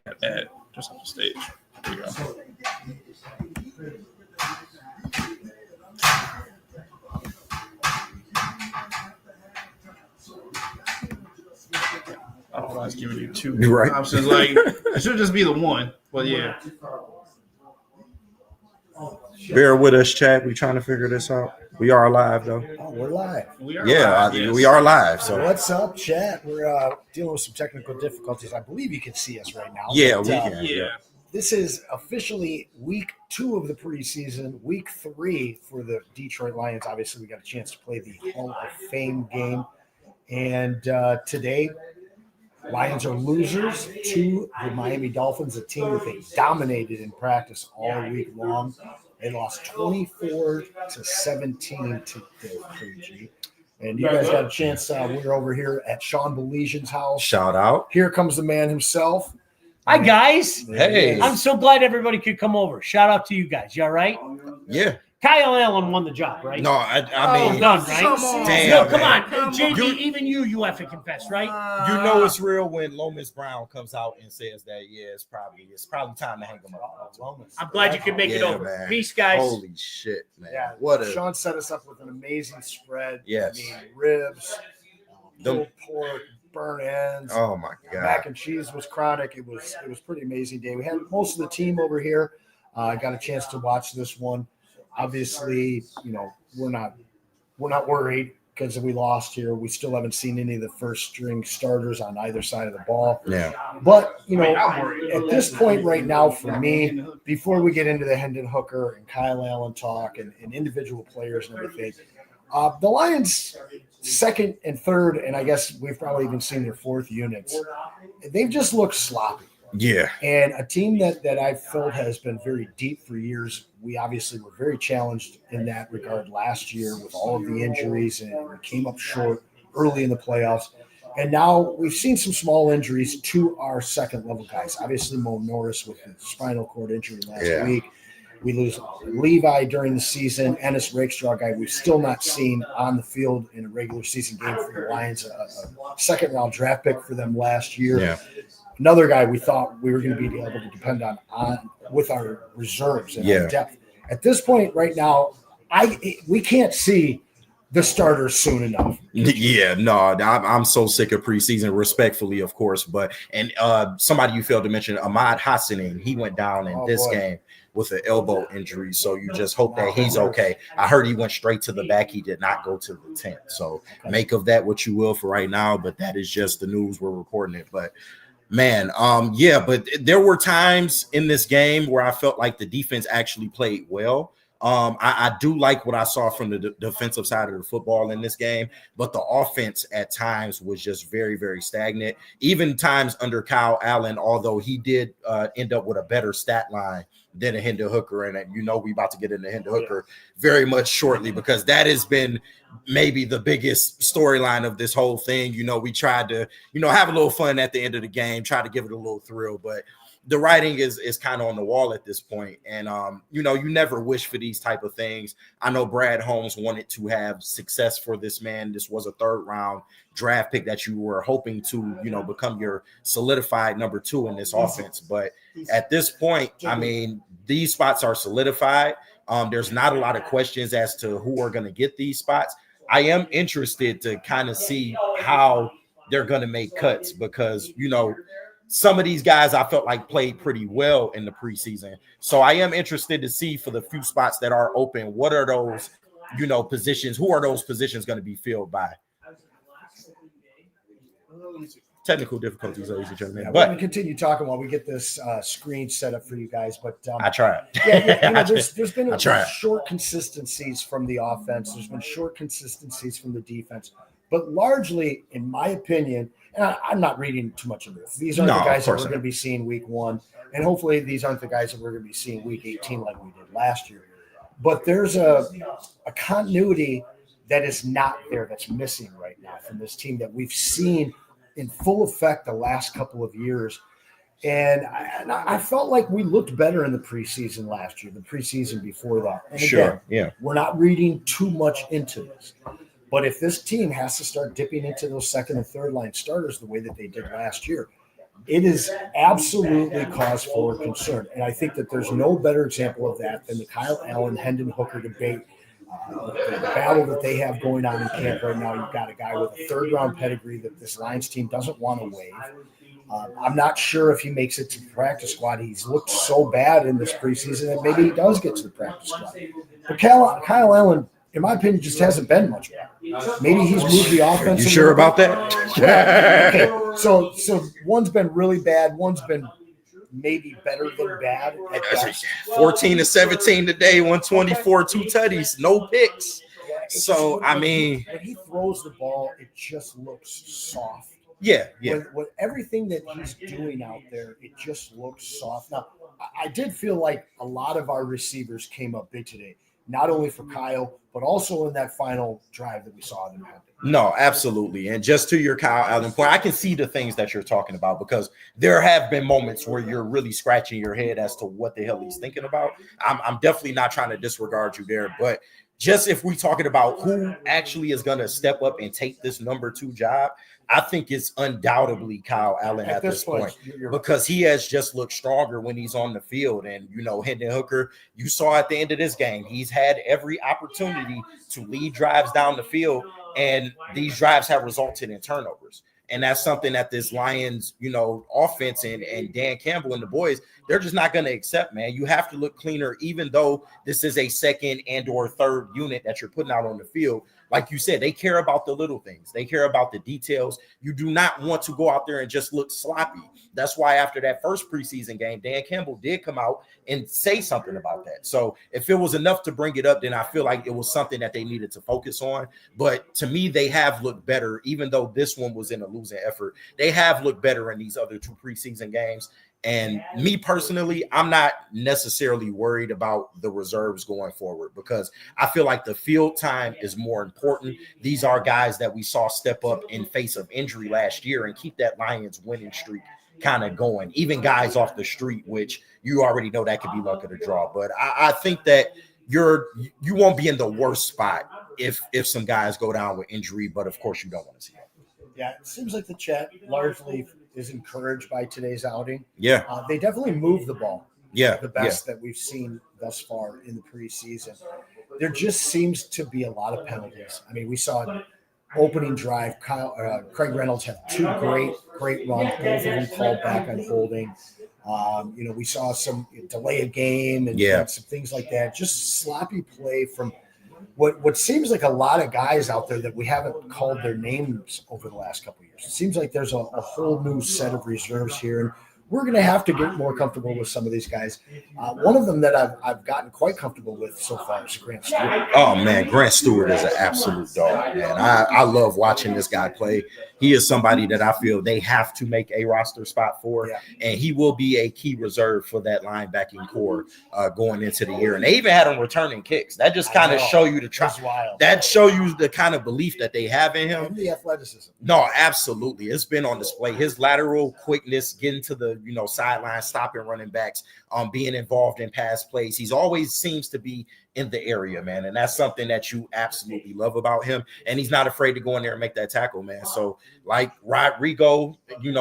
at just on the stage. There you go. I don't know why I was giving you two options. Like, it should just be the one. But yeah. Bear with us, chat. We trying to figure this out. We are live, though. Oh, we're live. We are live. Yes. We are live. So what's up, chat? We're dealing with some technical difficulties. I believe you can see us right now. Yeah, we can. Yeah. This is officially week 2 of the preseason, week 3 for the Detroit Lions. Obviously, we got a chance to play the Hall of Fame game. And today, Lions are losers to the Miami Dolphins, a team that they dominated in practice all week long. They lost 24-17 to KG. And you guys got a chance. We're over here at Sean Baligan's house. Shout out. Here comes the man himself. Hi, guys. Hey. I'm so glad everybody could come over. Shout out to you guys. You all right? Yeah. Kyle Allen won the job, right? No, I mean, done, right? Damn, no, come man. on. JD, even you have to confess, right? You know it's real when Lomas Brown comes out and says that, it's probably time to hang him up. I'm glad you could make it over. Man. Peace, guys. Holy shit, man. Yeah, Sean set us up with an amazing spread. Yes. I mean, ribs, pulled pork, burnt ends. Oh my god. Mac and cheese was chronic. It was pretty amazing day. We had most of the team over here. Got a chance to watch this one. Obviously, we're not worried because we lost here. We still haven't seen any of the first string starters on either side of the ball. Yeah. But at this point right now, for me, before we get into the Hendon Hooker and Kyle Allen talk and individual players and everything, the Lions' second and third, and I guess we've probably even seen their fourth units, they've just looked sloppy. Yeah. And a team that I felt has been very deep for years. We obviously were very challenged in that regard last year with all of the injuries, and we came up short early in the playoffs. And now we've seen some small injuries to our second level guys. Obviously, Mo Norris with the spinal cord injury last week. We lose Levi during the season. Ennis Rakestraw, guy we've still not seen on the field in a regular season game for the Lions, a second-round draft pick for them last year. Yeah. Another guy we thought we were going to be able to depend on with our reserves and our depth. At this point right now, we can't see the starters soon enough. Yeah, no, I'm so sick of preseason, respectfully, of course. But somebody you failed to mention, Ahmad Hassanin, he went down in this game with an elbow injury. So you just hope that he's okay. I heard he went straight to the back. He did not go to the tent. So make of that what you will for right now. But that is just the news. We're reporting it. But man, but there were times in this game where I felt like the defense actually played well. I do like what I saw from the defensive side of the football in this game, but the offense at times was just very, very stagnant. Even times under Kyle Allen, although he did end up with a better stat line than a Hendon Hooker, and we about to get into Hendon Hooker very much shortly, because that has been maybe the biggest storyline of this whole thing. We tried to, have a little fun at the end of the game, try to give it a little thrill, but the writing is kind of on the wall at this point. And, you never wish for these type of things. I know Brad Holmes wanted to have success for this man. This was a 3rd round draft pick that you were hoping to, become your solidified number 2 in this offense. But at this point, I mean, these spots are solidified. There's not a lot of questions as to who are going to get these spots. I am interested to kind of see how they're going to make cuts, because, some of these guys I felt like played pretty well in the preseason. So I am interested to see, for the few spots that are open, what are those, positions? Who are those positions going to be filled by? Technical difficulties, ladies and gentlemen. We're going to continue talking while we get this screen set up for you guys. But I tried. There's been short consistencies from the offense. There's been short consistencies from the defense. But largely, in my opinion, and I'm not reading too much of this, these aren't the guys that we're going to be seeing week 1. And hopefully these aren't the guys that we're going to be seeing week 18 like we did last year. But there's a continuity that is not there, that's missing right now from this team that we've seen in full effect the last couple of years. And I felt like we looked better in the preseason last year, the preseason before that. And again, we're not reading too much into this. But if this team has to start dipping into those second and third line starters the way that they did last year, It is absolutely cause for concern. And I think that there's no better example of that than the Kyle Allen, Hendon Hooker debate. The battle that they have going on in camp right now. You've got a guy with a third-round pedigree that this Lions team doesn't want to waive. I'm not sure if he makes it to the practice squad. He's looked so bad in this preseason that maybe he does get to the practice squad. But Kyle Allen, in my opinion, just hasn't been much better. Maybe he's moved the offense. You sure about that? Okay. So one's been really bad. One's been maybe better than bad at best. 14 to 17 today, 124, 2 tutties, no picks. So, I mean, when he throws the ball, it just looks soft. Yeah. With everything that he's doing out there, it just looks soft. Now, I did feel like a lot of our receivers came up big today, not only for Kyle, but also in that final drive that we saw them have. No, absolutely. And just to your Kyle Allen point, I can see the things that you're talking about because there have been moments where you're really scratching your head as to what the hell he's thinking about. I'm definitely not trying to disregard you there, but just if we're talking about who actually is going to step up and take this number 2 job, I think it's undoubtedly Kyle Allen at this point because he has just looked stronger when he's on the field. And, Hendon Hooker, you saw at the end of this game, he's had every opportunity to lead drives down the field, and these drives have resulted in turnovers. And that's something that this Lions, offense and Dan Campbell and the boys, they're just not going to accept, man. You have to look cleaner, even though this is a second and or third unit that you're putting out on the field. Like you said, they care about the little things. They care about the details. You do not want to go out there and just look sloppy. That's why after that first preseason game, Dan Campbell did come out and say something about that. So if it was enough to bring it up, then I feel like it was something that they needed to focus on. But to me, they have looked better, even though this one was in a losing effort. They have looked better in these other 2 preseason games. And me personally, I'm not necessarily worried about the reserves going forward because I feel like the field time is more important. These are guys that we saw step up in face of injury last year and keep that Lions winning streak kind of going. Even guys off the street, which you already know that could be luck of the draw. But I think that you won't be in the worst spot if some guys go down with injury, but of course you don't want to see that. Yeah, it seems like the chat largely is encouraged by today's outing. Yeah. They definitely moved the ball. Yeah. The best that we've seen thus far in the preseason. There just seems to be a lot of penalties. I mean, we saw an opening drive. Craig Reynolds had 2 great runs, both of them called back on holding. We saw some delay of game and some things like that. Just sloppy play from what seems like a lot of guys out there that we haven't called their names over the last couple of years. It seems like there's a whole new set of reserves here, and we're going to have to get more comfortable with some of these guys. One of them that I've gotten quite comfortable with so far is Grant Stewart. Oh, man, Grant Stewart is an absolute dog, man. I love watching this guy play. He is somebody that I feel they have to make a roster spot for, and he will be a key reserve for that linebacking core going into the year. And they even had him returning kicks. That just kind of show you that show you the kind of belief that they have in him. And the athleticism. No, absolutely. It's been on display. His lateral quickness, getting to the sideline, stopping running backs, being involved in pass plays. He's always seems to be in the area, man. And that's something that you absolutely love about him. And he's not afraid to go in there and make that tackle, man. So like Rodrigo,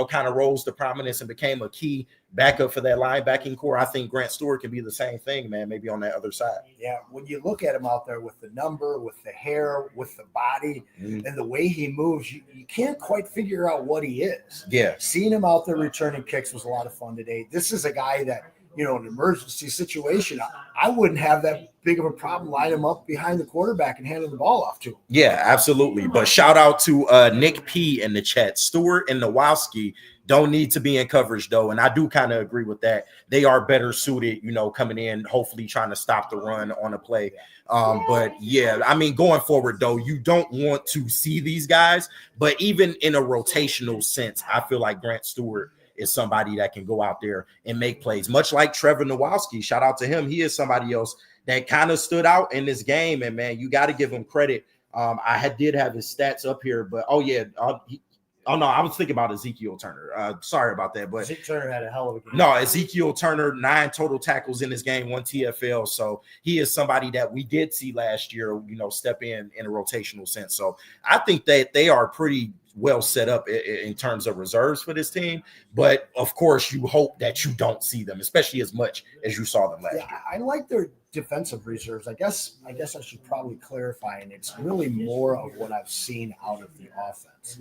kind of rose to prominence and became a key backup for that linebacking core. I think Grant Stewart can be the same thing, man, maybe on that other side. Yeah, when you look at him out there with the number, with the hair, with the body, and the way he moves, you can't quite figure out what he is. Yeah. Seeing him out there returning kicks was a lot of fun today. This is a guy that, an emergency situation, I wouldn't have that big of a problem lining him up behind the quarterback and handing the ball off to him. Yeah, absolutely. But shout out to Nick P in the chat. Stewart and Nowowski don't need to be in coverage, though. And I do kind of agree with that. They are better suited, coming in, hopefully trying to stop the run on a play. But yeah, I mean, going forward, though, you don't want to see these guys. But even in a rotational sense, I feel like Grant Stewart is somebody that can go out there and make plays, much like Trevor Nowowski. Shout out to him. He is somebody else that kind of stood out in this game. And, man, you got to give him credit. I did have his stats up here, but, no, I was thinking about Ezekiel Turner. Sorry about that. But Ezekiel Turner had a hell of a game. No, Ezekiel Turner, 9 total tackles in this game, 1 TFL. So he is somebody that we did see last year, step in a rotational sense. So I think that they are pretty well set up in terms of reserves for this team. But of course, you hope that you don't see them, especially as much as you saw them last year. I like their defensive reserves. I guess I should probably clarify, and it's really more of what I've seen out of the offense.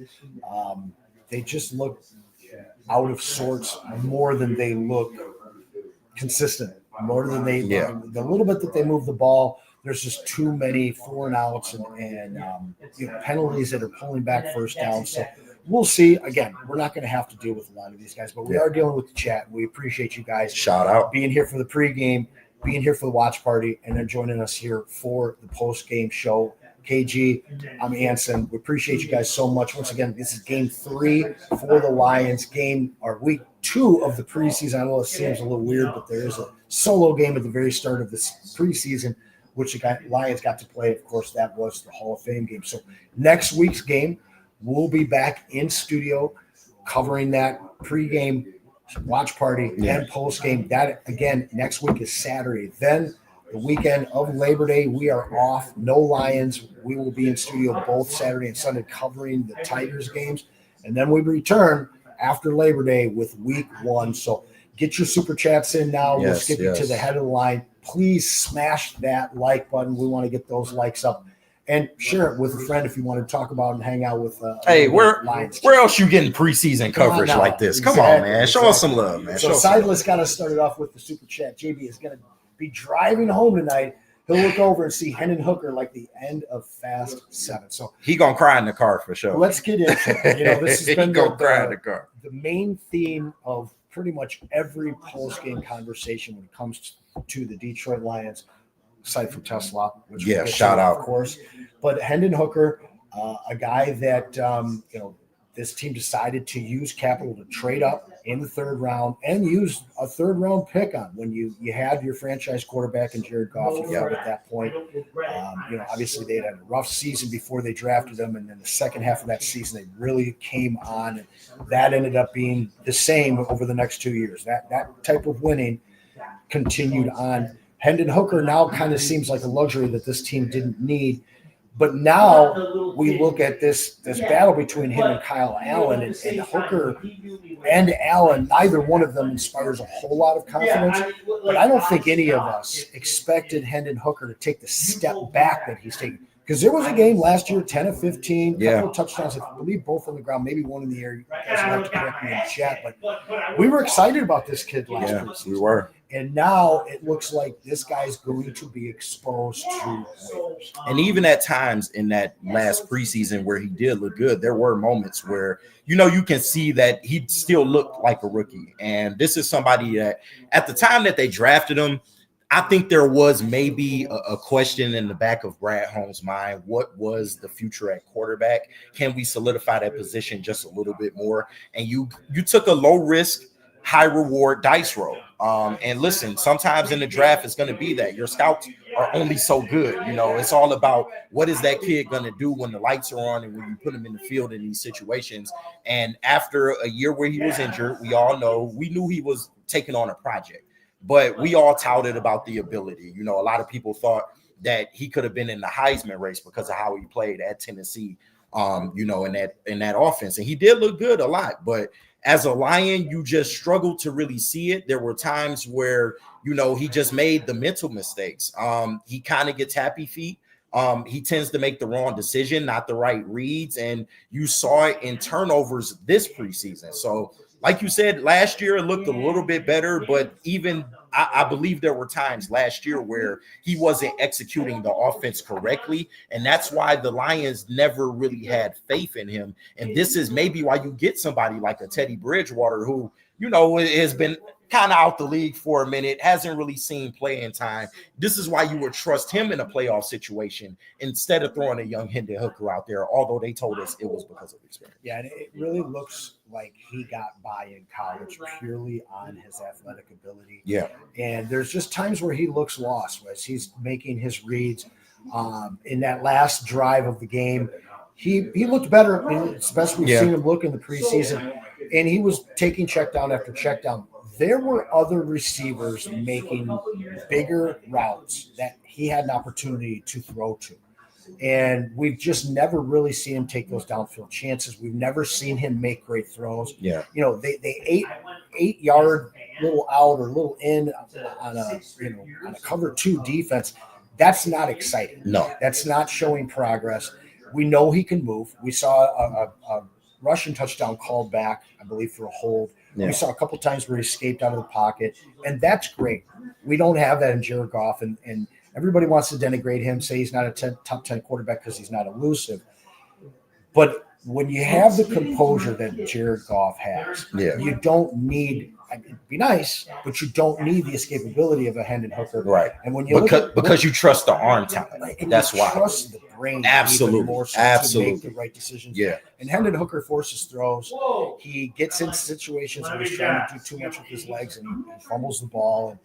They just look out of sorts more than they look consistent, more than they the little bit that they move the ball. There's just too many 4-and-outs and penalties that are pulling back first down. So we'll see. Again, we're not going to have to deal with a lot of these guys, but we are dealing with the chat. We appreciate you guys. Shout out. Being here for the pregame, being here for the watch party, and then joining us here for the postgame show. KG, I'm Anson. We appreciate you guys so much. Once again, this is game 3 for the Lions, week 2 of the preseason. I know it seems a little weird, but there is a solo game at the very start of this preseason, which the Lions got to play. Of course, that was the Hall of Fame game. So next week's game, we'll be back in studio covering that pregame watch party and postgame. That, again, next week is Saturday. Then the weekend of Labor Day, we are off. No Lions. We will be in studio both Saturday and Sunday covering the Tigers games. And then we return after Labor Day with week 1. So get your super chats in now. We'll skip you to the head of the line. Please smash that like button. We want to get those likes up. And share it with a friend if you want to talk about and hang out with where Lions. Where else you getting preseason coverage like this? Come on, man. Show us some love, man. So Sideless got us started off with the super chat. JB is going to be driving home tonight. He'll look over and see Hendon Hooker like the end of Fast 7. So he gonna cry in the car for sure. Let's get into it. This has been cry in the car. The main theme of pretty much every post-game conversation when it comes to the Detroit Lions, aside from Tesla, which shout out, of course. But Hendon Hooker, a guy that this team decided to use capital to trade up in the 3rd round and use a 3rd round pick on when you had your franchise quarterback in Jared Goff. You felt at that point, obviously they had a rough season before they drafted him, and then the second half of that season they really came on, and that ended up being the same over the next 2 years. That type of winning continued on. Hendon Hooker now kind of seems like a luxury that this team didn't need. But now we look at this battle between him and Kyle Allen, and Hooker and Allen, neither one of them inspires a whole lot of confidence. But I don't think any of us expected Hendon Hooker to take the step back that he's taken. Because there was a game last year, 10 of 15, a couple of touchdowns, I believe both on the ground, maybe one in the air. You guys will have to correct me in the chat. But we were excited about this kid last year. We were. And now it looks like this guy's going to be exposed to players. And even at times in that last preseason where he did look good, there were moments where, you can see that he still looked like a rookie. And this is somebody that at the time that they drafted him, I think there was maybe a question in the back of Brad Holmes' mind. What was the future at quarterback? Can we solidify that position just a little bit more? And you took a low risk, high reward dice roll. And listen, sometimes in the draft, it's going to be that your scouts are only so good. It's all about what is that kid going to do when the lights are on and when you put him in the field in these situations. And after a year where he was injured, we knew he was taking on a project, but we all touted about the ability. A lot of people thought that he could have been in the Heisman race because of how he played at Tennessee, in that offense. And he did look good a lot, but as a Lion, you just struggled to really see it. There were times where, he just made the mental mistakes. He kind of gets happy feet. He tends to make the wrong decision, not the right reads. And you saw it in turnovers this preseason. So like you said, last year it looked a little bit better, but even I believe there were times last year where he wasn't executing the offense correctly, and that's why the Lions never really had faith in him. And this is maybe why you get somebody like a Teddy Bridgewater who, has been kind of out the league for a minute, hasn't really seen playing time. This is why you would trust him in a playoff situation instead of throwing a young Hendon Hooker out there, although they told us it was because of experience. Yeah, and it really looks like he got by in college purely on his athletic ability. Yeah. And there's just times where he looks lost as he's making his reads. In that last drive of the game, he looked better. It's the best we've seen him look in the preseason. And he was taking check down after check down. There were other receivers making bigger routes that he had an opportunity to throw to. And we've just never really seen him take those downfield chances. We've never seen him make great throws. Yeah. You know, they 8-yard little out or little in on a cover 2 defense. That's not exciting. No. That's not showing progress. We know he can move. We saw a Russian touchdown called back, I believe, for a hold. Yeah. We saw a couple times where he escaped out of the pocket, and that's great. We don't have that in Jared Goff, and everybody wants to denigrate him, say he's not a top 10 quarterback because he's not elusive. But when you have the composure that Jared Goff has, you don't need – it'd be nice, but you don't need the escapability of a Hendon Hooker. Right. And when you because you trust the arm talent. That's why. Trust the brain. Absolutely. More so Absolutely. To make the right decisions. Yeah. And Hendon Hooker forces throws. He gets into situations where he's trying to do too much with his legs and he fumbles the ball. And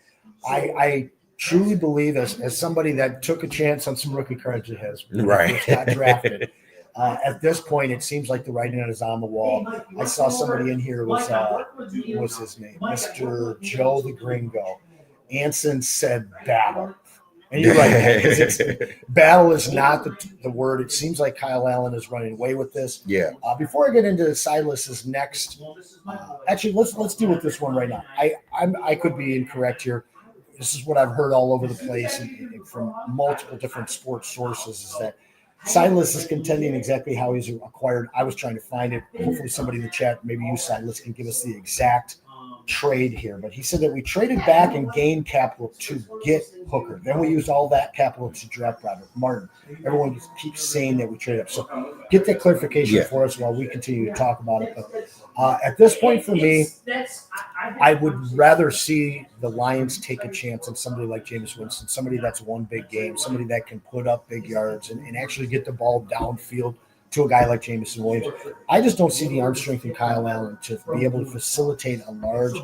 I truly believe, as somebody that took a chance on some rookie cards that has got drafted, at this point, it seems like the writing is on the wall. I saw somebody in here what's his name? Mr. Joe the Gringo. Anson said battle. And you're right. Battle is not the word. It seems like Kyle Allen is running away with this. Yeah. Before I get into Silas's next, actually, let's deal with this one right now. I could be incorrect here. This is what I've heard all over the place and from multiple different sports sources, is that Silas is contending exactly how he's acquired. I was trying to find it. Hopefully somebody in the chat, maybe you, Silas, can give us the exact trade here. But he said that we traded back and gained capital to get Hooker. Then we used all that capital to draft Robert Martin. Everyone just keeps saying that we traded up. So get that clarification for us while we continue to talk about it. But at this point for me, I would rather see the Lions take a chance on somebody like Jameis Winston, somebody that's won big games, somebody that can put up big yards and actually get the ball downfield to a guy like Jameson Williams. I just don't see the arm strength in Kyle Allen to be able to facilitate a large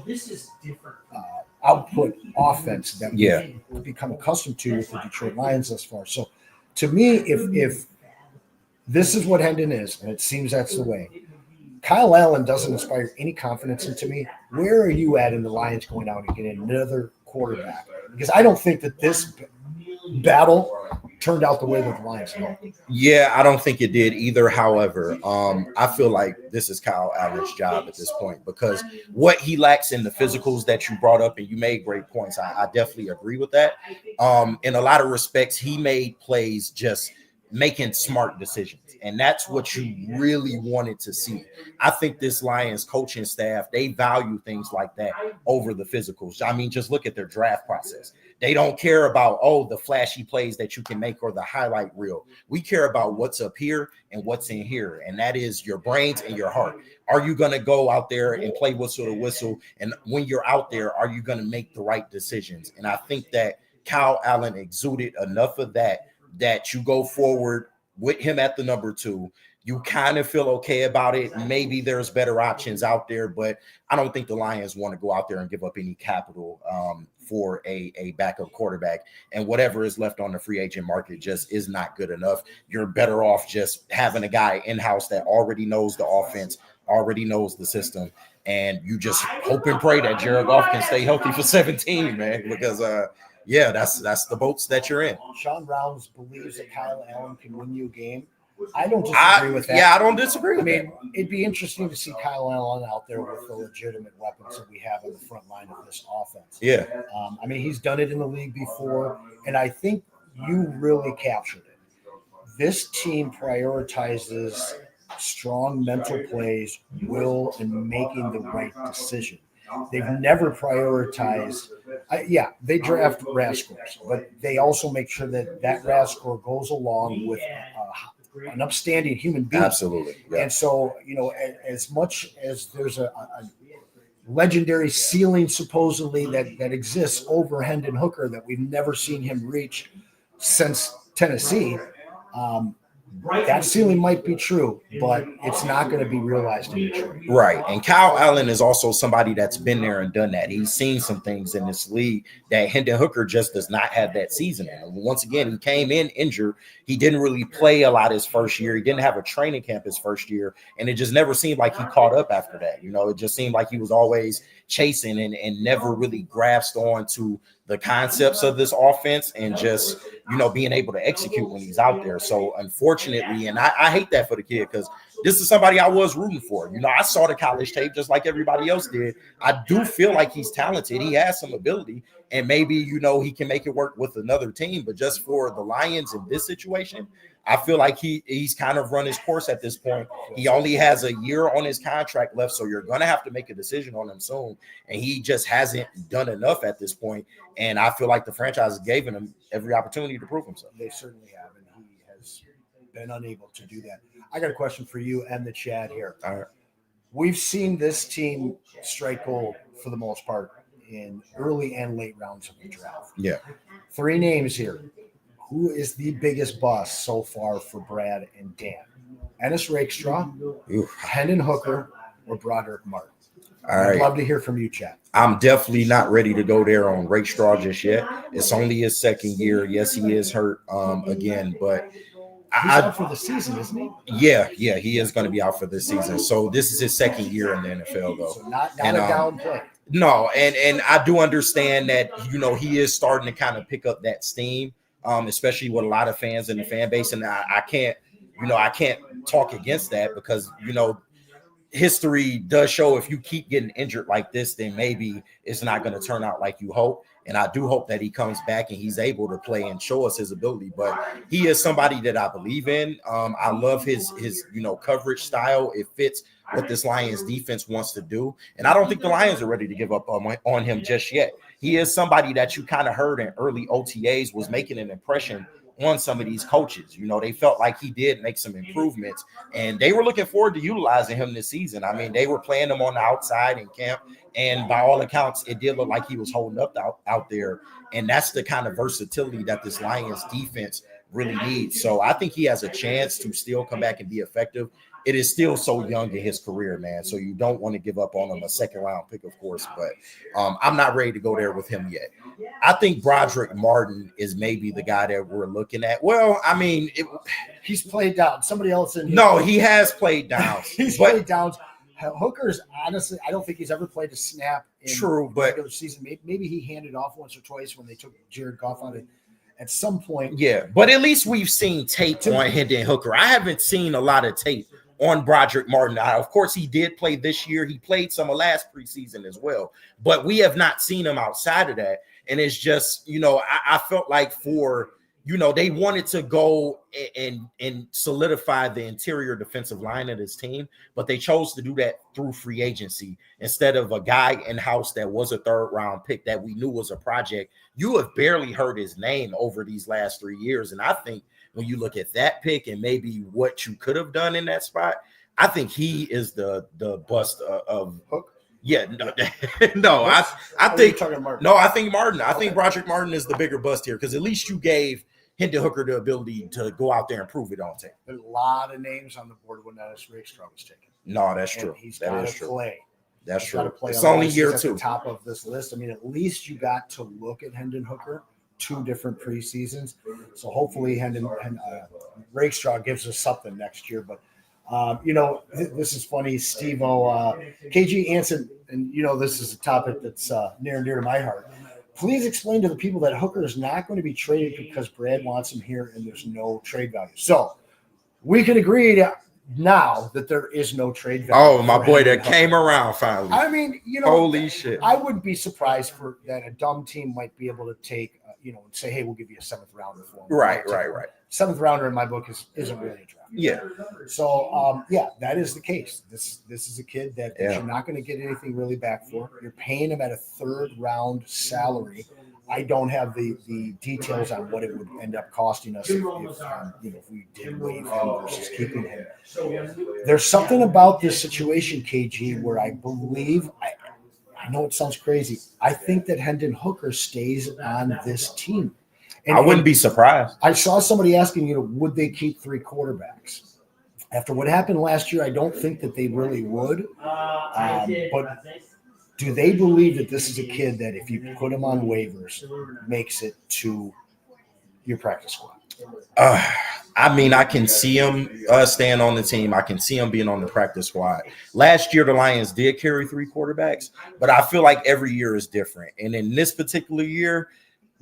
output offense that we've become accustomed to with the Detroit Lions thus far. So to me, if this is what Hendon is, and it seems that's the way, Kyle Allen doesn't inspire any confidence into me. Where are you at in the Lions going out and getting another quarterback? Because I don't think that this battle turned out the way that the Lions did. Yeah, I don't think it did either. However, I feel like this is Kyle Allen's job at this point, because what he lacks in the physicals that you brought up, and you made great points. I definitely agree with that. In a lot of respects, he made plays just making smart decisions. And that's what you really wanted to see. I think this Lions coaching staff, they value things like that over the physicals. I mean, just look at their draft process. They don't care about, the flashy plays that you can make or the highlight reel. We care about what's up here and what's in here, and that is your brains and your heart. Are you going to go out there and play whistle to whistle? And when you're out there, are you going to make the right decisions? And I think that Kyle Allen exuded enough of that you go forward with him at the number 2. You kind of feel okay about it. Maybe there's better options out there, but I don't think the Lions want to go out there and give up any capital for a backup quarterback. And whatever is left on the free agent market just is not good enough. You're better off just having a guy in-house that already knows the offense, already knows the system, and you just hope and pray that Jared Goff can stay healthy for 17, man, because that's the boats that you're in. Sean Rounds believes that Kyle Allen can win you a game. I don't disagree with that. Yeah, I don't disagree with that. It'd be interesting to see Kyle Allen out there with the legitimate weapons that we have on the front line of this offense. Yeah. He's done it in the league before, and I think you really captured it. This team prioritizes strong mental plays, will, and making the right decision. They've never prioritized. They draft RAS scores, but they also make sure that RAS score goes along with an upstanding human being. Absolutely. Yeah. And so, as much as there's a legendary ceiling supposedly that exists over Hendon Hooker that we've never seen him reach since Tennessee, that ceiling might be true, but it's not going to be realized in Detroit. Right. And Kyle Allen is also somebody that's been there and done that. He's seen some things in this league that Hendon Hooker just does not have that season in. Once again, he came in injured. He didn't really play a lot his first year. He didn't have a training camp his first year. And it just never seemed like he caught up after that. It just seemed like he was always chasing and never really grasped on to the concepts of this offense and just, being able to execute when he's out there. So unfortunately, and I hate that for the kid because this is somebody I was rooting for. I saw the college tape just like everybody else did. I do feel like he's talented. He has some ability, and maybe, he can make it work with another team. But just for the Lions in this situation, I feel like he's kind of run his course at this point. He only has a year on his contract left, so you're going to have to make a decision on him soon. And he just hasn't done enough at this point. And I feel like the franchise has given him every opportunity to prove himself. They certainly have, and he has been unable to do that. I got a question for you and the chat here. All right. We've seen this team strike gold for the most part in early and late rounds of the draft. Yeah. 3 names here. Who is the biggest bust so far for Brad and Dan? Ennis Rakestraw, Hendon Hooker, or Broderick Martin? I'd love to hear from you, Chad. I'm definitely not ready to go there on Rakestraw just yet. It's only his second year. Yes, he is hurt again, but he's out for the season, isn't he? Yeah, he is going to be out for this season. So this is his second year in the NFL, though. So not a down play. No, and I do understand that, he is starting to kind of pick up that steam, especially with a lot of fans in the fan base. And I can't talk against that because, history does show if you keep getting injured like this, then maybe it's not going to turn out like you hope. And I do hope that he comes back and he's able to play and show us his ability. But he is somebody that I believe in. I love his coverage style. It fits what this Lions defense wants to do. And I don't think the Lions are ready to give up on him just yet. He is somebody that you kind of heard in early OTAs was making an impression on some of these coaches. They felt like he did make some improvements, and they were looking forward to utilizing him this season. I mean, they were playing him on the outside in camp, and by all accounts, it did look like he was holding up out there. And that's the kind of versatility that this Lions defense really needs. So I think he has a chance to still come back and be effective. It is still so young in his career, man. So you don't want to give up on him, a second round pick, of course, but I'm not ready to go there with him yet. I think Broderick Martin is maybe the guy that we're looking at. Well, I mean, he's played down. Somebody else in here. No, he has played down. Played down. Hooker's honestly, I don't think he's ever played a snap in the regular season. Maybe he handed off once or twice when they took Jared Goff on it. At some point. Yeah, but at least we've seen tape on Hendon Hooker. I haven't seen a lot of tape on Broderick Martin. Now, of course, he did play this year. He played some of last preseason as well. But we have not seen him outside of that. And it's just, I felt like they wanted to go and solidify the interior defensive line of this team, but they chose to do that through free agency instead of a guy in-house that was a third-round pick that we knew was a project. You have barely heard his name over these last 3 years, and I think when you look at that pick and maybe what you could have done in that spot, I think he is the bust of Hook. Yeah, no, I think I think Martin. I think Broderick Martin is the bigger bust here because at least you gave Hendon Hooker the ability to go out there and prove it on tape. There's a lot of names on the board when Ennis Rakestraw was taken. No, that's true. He's got to play. That's true. It's only year 2. Top of this list. I mean, at least you got to look at Hendon Hooker 2 different preseasons. So hopefully Rakestraw gives us something next year. But this is funny. Steve-O, KG Anson, and this is a topic that's near and dear to my heart. Please explain to the people that Hooker is not going to be traded because Brad wants him here and there's no trade value. So we can agree now that there is no trade value. Oh, my boy, that came around finally. I mean, holy shit. I wouldn't be surprised for that a dumb team might be able to take, and say, hey, we'll give you a 7th rounder for him. Right. 7th rounder in my book isn't really a draft. Yeah. So, that is the case. This is a kid that you're not going to get anything really back for. You're paying him at a 3rd round salary. I don't have the details on what it would end up costing us if we did waive him versus keeping him. There's something about this situation, KG, where I believe I know it sounds crazy. I think that Hendon Hooker stays on this team. And I wouldn't be surprised. I saw somebody asking, would they keep 3 quarterbacks? After what happened last year, I don't think that they really would. But do they believe that this is a kid that if you put him on waivers, makes it to your practice squad? I mean, I can see him staying on the team. I can see him being on the practice squad. Last year, the Lions did carry 3 quarterbacks, but I feel like every year is different. And in this particular year,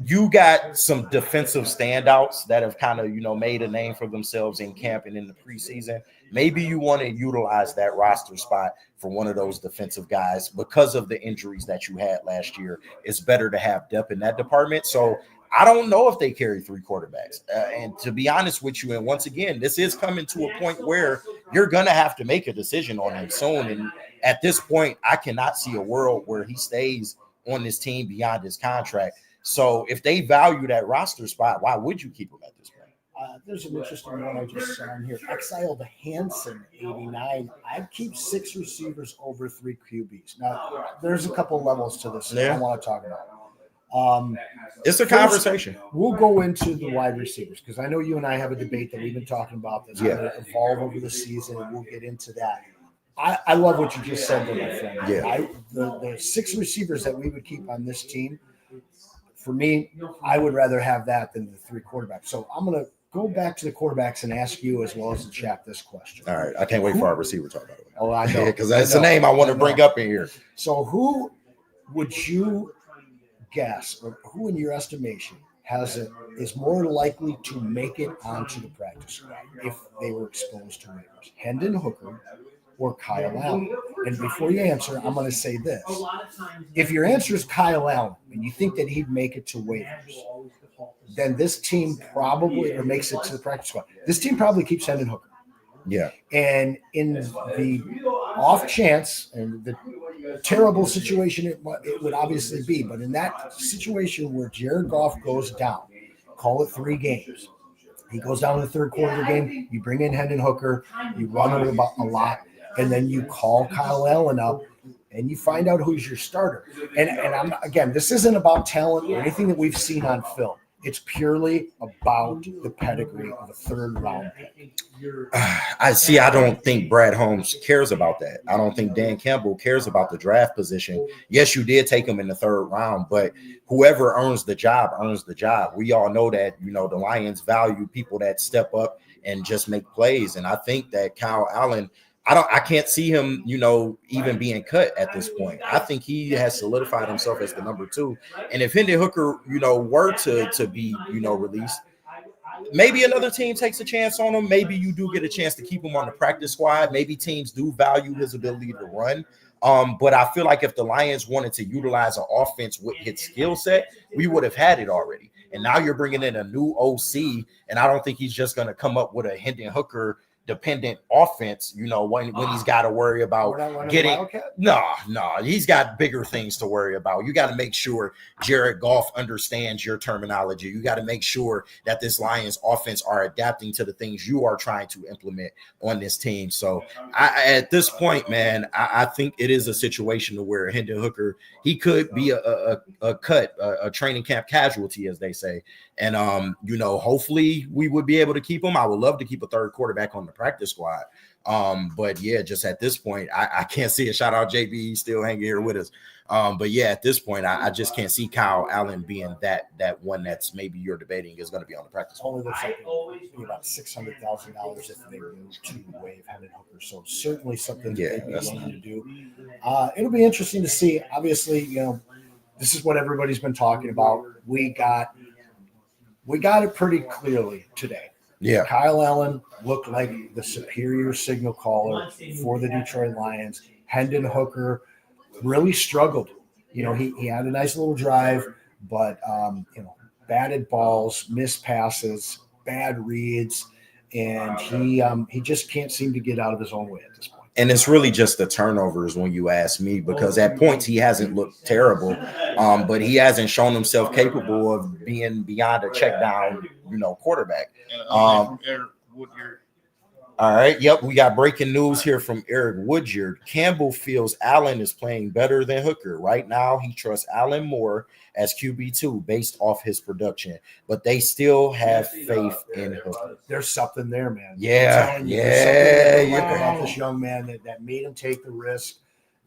you got some defensive standouts that have kind of, made a name for themselves in camp and in the preseason. Maybe you want to utilize that roster spot for one of those defensive guys because of the injuries that you had last year. It's better to have depth in that department. So I don't know if they carry 3 quarterbacks. And to be honest with you, and once again, this is coming to a point where you're going to have to make a decision on him soon. And at this point, I cannot see a world where he stays on this team beyond his contract. So if they value that roster spot, why would you keep him at this point? There's an interesting one I just saw in here. Exile the Hansen 89. I'd keep 6 receivers over 3 QBs. Now, there's a couple levels to this that I want to talk about. It's a conversation. We'll go into the wide receivers because I know you and I have a debate that we've been talking about that's going to evolve over the season, and we'll get into that. I love what you just said there, my friend. Yeah. The 6 receivers that we would keep on this team, for me, I would rather have that than the 3 quarterbacks. So I'm going to go back to the quarterbacks and ask you as well as the chat this question. All right. I can't wait for our receiver talk, by the way. Oh, I know. Because that's the name I want to bring up in here. So who would you guess, or who in your estimation is more likely to make it onto the practice squad if they were exposed to waivers? Hendon Hooker or Kyle Allen? And before you answer, I'm going to say this. If your answer is Kyle Allen and you think that he'd make it to waivers, then this team probably, or makes it to the practice squad, this team probably keeps Hendon Hooker. Yeah. And in the off chance and the terrible situation it would obviously be, but in that situation where Jared Goff goes down, call it 3 games, he goes down in the third quarter of the game, you bring in Hendon Hooker, you run it about a lot, and then you call Kyle Allen up and you find out who's your starter. And again, this isn't about talent or anything that we've seen on film. It's purely about the pedigree of a 3rd round pick. I don't think Brad Holmes cares about that. I don't think Dan Campbell cares about the draft position. Yes, you did take him in the 3rd round, but whoever earns the job earns the job. We all know that, the Lions value people that step up and just make plays. And I think that Kyle Allen, I can't see him, even being cut at this point. I think he has solidified himself as the number 2. And if Hendon Hooker, were to be, released, maybe another team takes a chance on him. Maybe you do get a chance to keep him on the practice squad. Maybe teams do value his ability to run. But I feel like if the Lions wanted to utilize an offense with his skill set, we would have had it already. And now you're bringing in a new OC, and I don't think he's just going to come up with a Hendon Hooker dependent offense, when he's got to worry about getting he's got bigger things to worry about. You got to make sure Jared Goff understands your terminology. You got to make sure that this Lions offense are adapting to the things you are trying to implement on this team. So at this point, man, I think it is a situation where Hendon Hooker, he could be a training camp casualty, as they say. And, hopefully we would be able to keep him. I would love to keep a 3rd quarterback on the practice squad. But yeah, just at this point, I can't see it. Shout out JB, he's still hanging here with us. But yeah, at this point, I just can't see Kyle Allen being that one that's maybe you're debating is going to be on the practice squad. Only looks like it would be about $600,000 if they were to waive Hendon Hooker. So certainly something they'd be willing to do. It'll be interesting to see. Obviously, this is what everybody's been talking about. We got it pretty clearly today. Yeah. Kyle Allen looked like the superior signal caller for the Detroit Lions. Hendon Hooker really struggled. He had a nice little drive, but batted balls, missed passes, bad reads, and he just can't seem to get out of his own way at this point. And it's really just the turnovers when you ask me, because at points he hasn't looked terrible, but he hasn't shown himself capable of being beyond a check down, quarterback. All right. Yep. We got breaking news here from Eric Woodyard. Campbell feels Allen is playing better than Hooker. Right now, he trusts Allen more as QB2 based off his production, but they still have faith in Hooker. There's something there, man. Yeah. About this young man that made him take the risk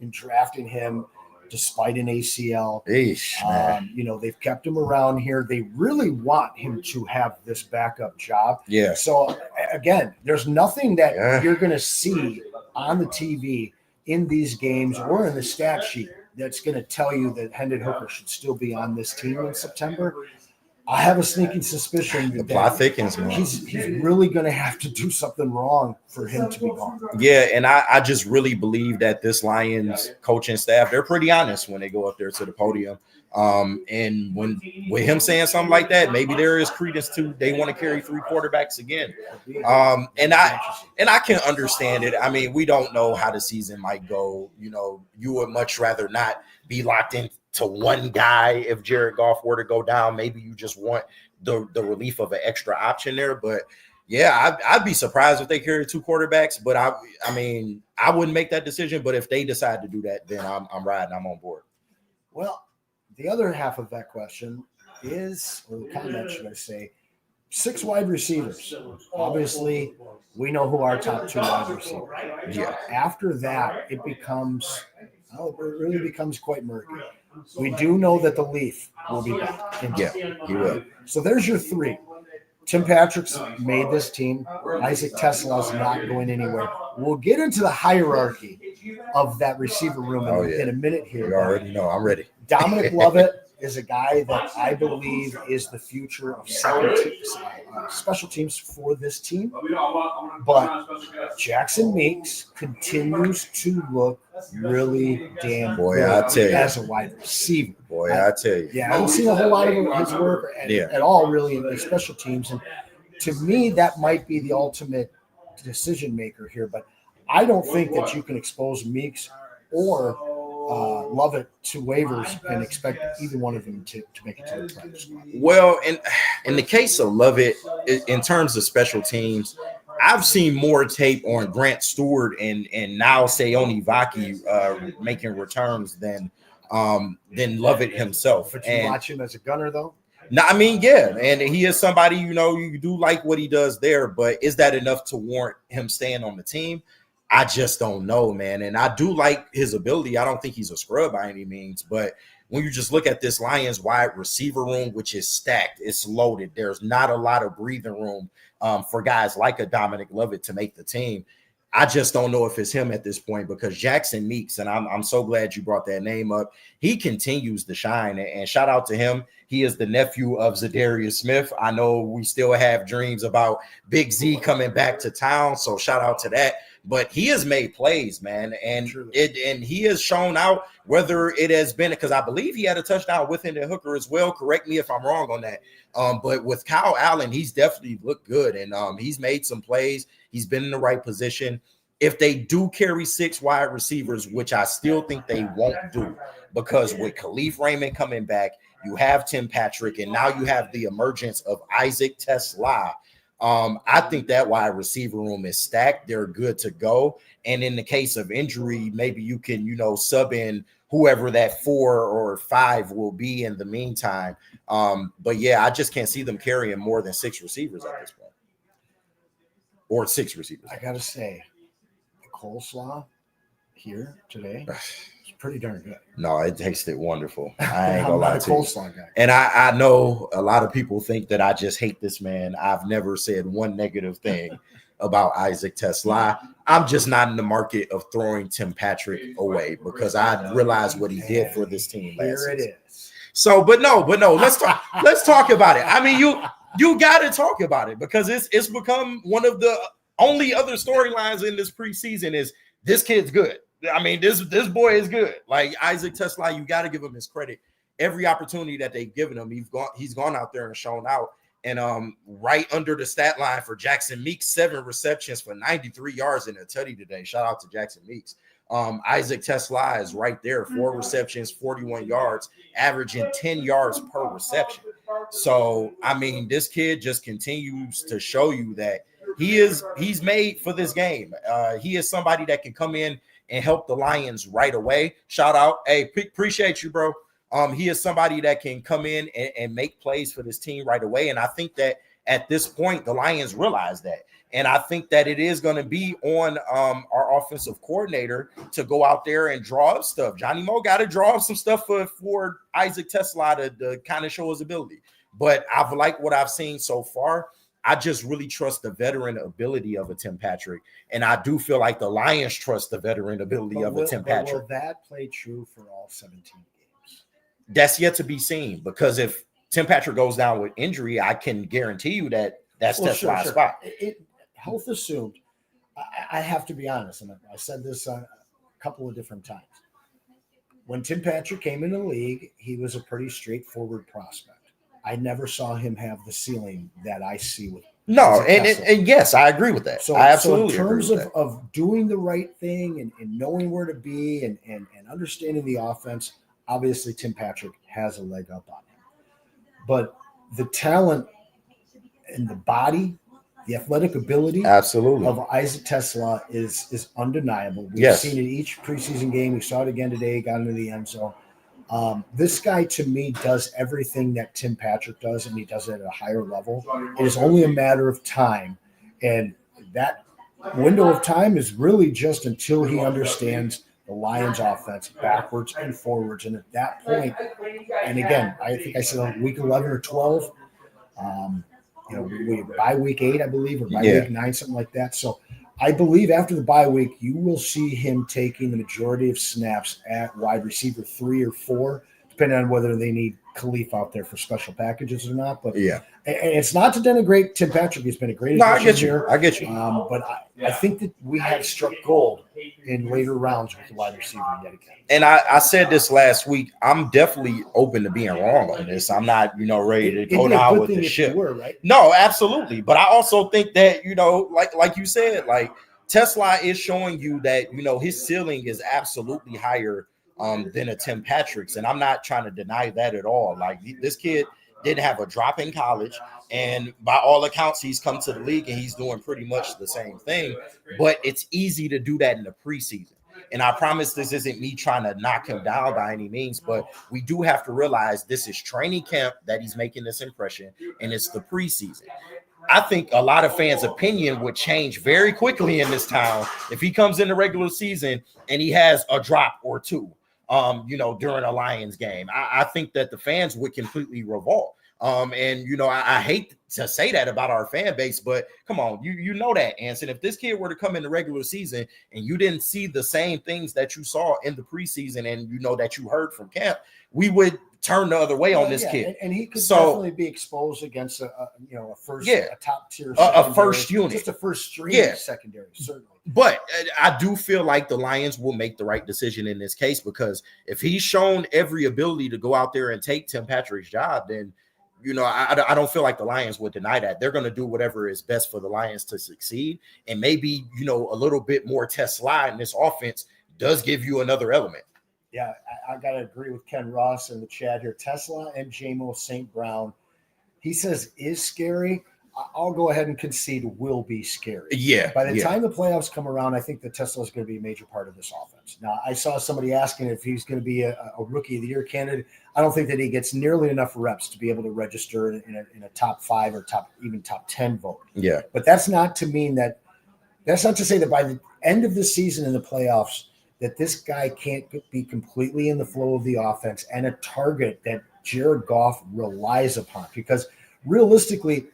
in drafting him despite an ACL. Man. You know, they've kept him around here. They really want him to have this backup job. Yeah. So again, there's nothing that you're going to see on the TV in these games or in the stat sheet that's going to tell you that Hendon Hooker should still be on this team in September. I have a sneaking suspicion the plot thickens, man. He's really going to have to do something wrong for him to be gone. Yeah, and I just really believe that this Lions coaching staff, they're pretty honest when they go up there to the podium. And when with him saying something like that, maybe there is credence to they want to carry 3 quarterbacks again. And I can understand it. I mean, we don't know how the season might go. You know, you would much rather not be locked in to one guy. If Jared Goff were to go down, maybe you just want the relief of an extra option there. But yeah, I'd be surprised if they carry 2 quarterbacks. But I mean, I wouldn't make that decision. But if they decide to do that, then I'm riding. I'm on board. Well, the other half of that question is, or the comment, should I say, 6 wide receivers. Obviously, we know who our top 2 wide receivers are. Yeah. After that, it really becomes quite murky. We do know that the Leaf will be back. Yeah, he will. So there's your 3. Tim Patrick's made this team. Isaac Tesla's not going anywhere. We'll get into the hierarchy of that receiver room in a minute here. You already know. I'm ready. Dominic Lovett is a guy that I believe is the future of special teams for this team. But Jackson Meeks continues to look really damn good as a wide receiver. I tell you. Yeah, I haven't seen a whole lot of his work at all really in the special teams. And to me, that might be the ultimate decision maker here. But I don't think that you can expose Meeks or Lovett to waivers and expect either one of them to make it to the practice squad. Well, in the case of Lovett, in terms of special teams, I've seen more tape on Grant Stewart and now Sayoni Vaki making returns than Lovett himself. But you watch him as a gunner, though? No, I mean, yeah, and he is somebody, you know, you do like what he does there, but is that enough to warrant him staying on the team? I just don't know, man. And I do like his ability. I don't think he's a scrub by any means, but when you just look at this Lions wide receiver room, which is stacked, it's loaded. There's not a lot of breathing room for guys like a Dominic Lovett to make the team. I just don't know if it's him at this point because Jackson Meeks, and I'm so glad you brought that name up, he continues to shine. And shout out to him. He is the nephew of Zadarius Smith. I know we still have dreams about Big Z coming back to town, so shout out to that. But he has made plays, man, and he has shown out whether it has been because I believe he had a touchdown with Hendon Hooker as well. Correct me if I'm wrong on that. But with Kyle Allen, he's definitely looked good, and he's made some plays. He's been in the right position. If they do carry 6 wide receivers, which I still think they won't do, because with Khalif Raymond coming back, you have Tim Patrick, and now you have the emergence of Isaac Tesla. I think that wide receiver room is stacked. They're good to go. And in the case of injury, maybe you can, sub in whoever that 4 or 5 will be in the meantime. But yeah, I just can't see them carrying more than 6 receivers at this point. Or 6 receivers. I got to say, the coleslaw here today is pretty darn good. No, it tasted wonderful. I ain't gonna lie to you. Coleslaw guy. And I know a lot of people think that I just hate this man. I've never said one negative thing about Isaac Tesla. I'm just not in the market of throwing Tim Patrick away because I realized what he did for this team last season. Here it is. So, but no, let's talk about it. I mean, you got to talk about it because it's become one of the only other storylines in this preseason is this kid's good. I mean, this boy is good. Like Isaac Tesla, you got to give him his credit. Every opportunity that they've given him, he's gone out there and shown out. And right under the stat line for Jackson Meeks, 7 receptions for 93 yards and a tutty today. Shout out to Jackson Meeks. Isaac Tesla is right there, 4 receptions, 41 yards, averaging 10 yards per reception. So, I mean, this kid just continues to show you that he's made for this game. He is somebody that can come in and help the Lions right away. Shout out. Hey, appreciate you, bro. He is somebody that can come in and make plays for this team right away. And I think that at this point, the Lions realize that. And I think that it is going to be on our offensive coordinator to go out there and draw up stuff. Johnny Moe got to draw up some stuff for Isaac Tesla to kind of show his ability. But I've liked what I've seen so far. I just really trust the veteran ability of a Tim Patrick. And I do feel like the Lions trust the veteran ability of a Tim Patrick. Will that play true for all 17 games? That's yet to be seen, because if Tim Patrick goes down with injury, I can guarantee you that's Tesla's spot. Health assumed, I have to be honest, and I said this a couple of different times. When Tim Patrick came in the league, he was a pretty straightforward prospect. I never saw him have the ceiling that I see with. No, and yes, I agree with that. So, I absolutely so in terms agree with of doing the right thing and knowing where to be and understanding the offense, obviously Tim Patrick has a leg up on him. But the talent and the body, the athletic ability absolutely of Isaac Tesla is undeniable. We've seen it each preseason game. We saw it again today, got into the end zone. This guy, to me, does everything that Tim Patrick does, and he does it at a higher level. It is only a matter of time, and that window of time is really just until he understands the Lions offense backwards and forwards. And at that point, and again, I think I said on week 11 or 12, by week 8, I believe, or by week 9, something like that. So I believe after the bye week, you will see him taking the majority of snaps at wide receiver 3 or 4, depending on whether they need Khalif out there for special packages or not. But and it's not to denigrate Tim Patrick. He's been a great addition here. I get you. But I think that we have struck gold in later rounds with the wide receiver yet again. And I said this last week. I'm definitely open to being wrong on this. I'm not, ready to go down with the ship. Right? No, absolutely. But I also think that, like you said, like Tesla is showing you that, his ceiling is absolutely higher than a Tim Patrick's. And I'm not trying to deny that at all. Like this kid didn't have a drop in college. And by all accounts, he's come to the league and he's doing pretty much the same thing. But it's easy to do that in the preseason. And I promise this isn't me trying to knock him down by any means, but we do have to realize this is training camp that he's making this impression, and it's the preseason. I think a lot of fans' opinion would change very quickly in this town if he comes in the regular season and he has a drop or two, during a Lions game. I think that the fans would completely revolt. I hate to say that about our fan base, but come on, you know that, Anson. If this kid were to come in the regular season and you didn't see the same things that you saw in the preseason and that you heard from camp, we would turn the other way on this kid. And he could definitely be exposed against a top tier, a first unit, just a first string secondary, certainly. But I do feel like the Lions will make the right decision in this case, because if he's shown every ability to go out there and take Tim Patrick's job, then I don't feel like the Lions would deny that. They're going to do whatever is best for the Lions to succeed. And maybe, a little bit more Tesla in this offense does give you another element. Yeah, I got to agree with Ken Ross in the chat here. Tesla and Jamo St. Brown, he says, is scary. I'll go ahead and concede will be scary. Yeah. By the time the playoffs come around, I think that Tesla is going to be a major part of this offense. Now, I saw somebody asking if he's going to be a rookie of the year candidate. I don't think that he gets nearly enough reps to be able to register in a top 5 or top 10 vote. Yeah. But that's not to say that by the end of the season in the playoffs, that this guy can't be completely in the flow of the offense and a target that Jared Goff relies upon. Because realistically,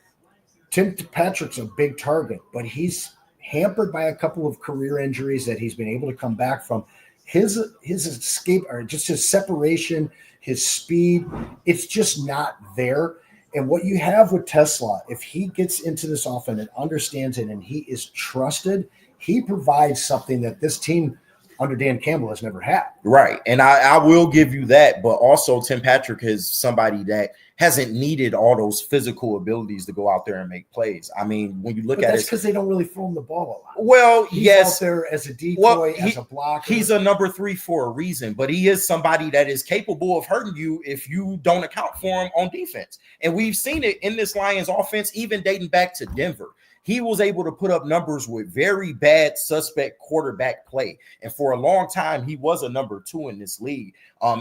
Tim Patrick's a big target, but he's hampered by a couple of career injuries that he's been able to come back from. His escape, or just his separation, his speed, it's just not there. And what you have with Tesla, if he gets into this offense and understands it and he is trusted, he provides something that this team under Dan Campbell has never had. Right. And I will give you that, but also Tim Patrick is somebody that hasn't needed all those physical abilities to go out there and make plays. I mean, when you look at it, that's because they don't really throw him the ball a lot. Well, he's out there as a decoy, as a blocker. He's a number 3 for a reason, but he is somebody that is capable of hurting you if you don't account for him on defense. And we've seen it in this Lions offense, even dating back to Denver. He was able to put up numbers with very bad suspect quarterback play. And for a long time, he was a number 2 in this league.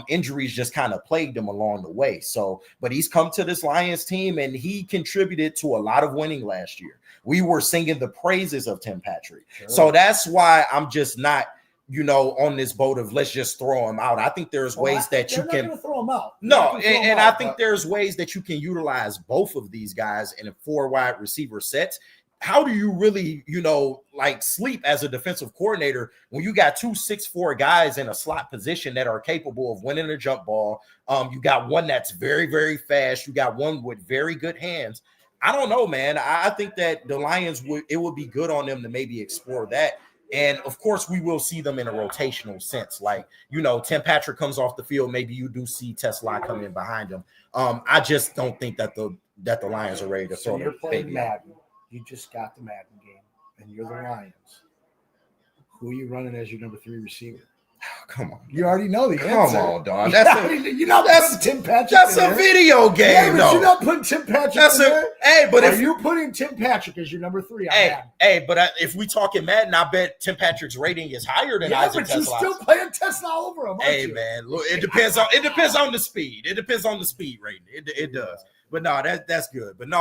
Injuries just kind of plagued him along the way. So, but he's come to this Lions team and he contributed to a lot of winning last year. We were singing the praises of Tim Patrick. Sure. So that's why I'm just not, on this boat of let's just throw him out. I think there's ways that you can throw him out. No, and I think there's ways that you can utilize both of these guys in a 4 wide receiver set. How do you really, sleep as a defensive coordinator when you got 2 6'4" guys in a slot position that are capable of winning a jump ball? You got one that's very, very fast. You got one with very good hands. I don't know, man. I think that the Lions would be good on them to maybe explore that. And of course, we will see them in a rotational sense. Like, Tim Patrick comes off the field. Maybe you do see Tesla come in behind him. I just don't think that the Lions are ready to throw. You're playing Madden. You just got the Madden game, and you're the Lions. Who are you running as your number 3 receiver? Come on. You already know the answer. Come on, dog. That's Tim Patrick. That's a video game. Yeah, but you're not putting Tim Patrick in there. Hey, but are you putting Tim Patrick as your number 3? But if we talking Madden, I bet Tim Patrick's rating is higher than Isaac Tesla. But you're still playing Tesla over him. Hey, man, look, it depends on the speed. It depends on the speed rating. It does. But no, that's good. But no,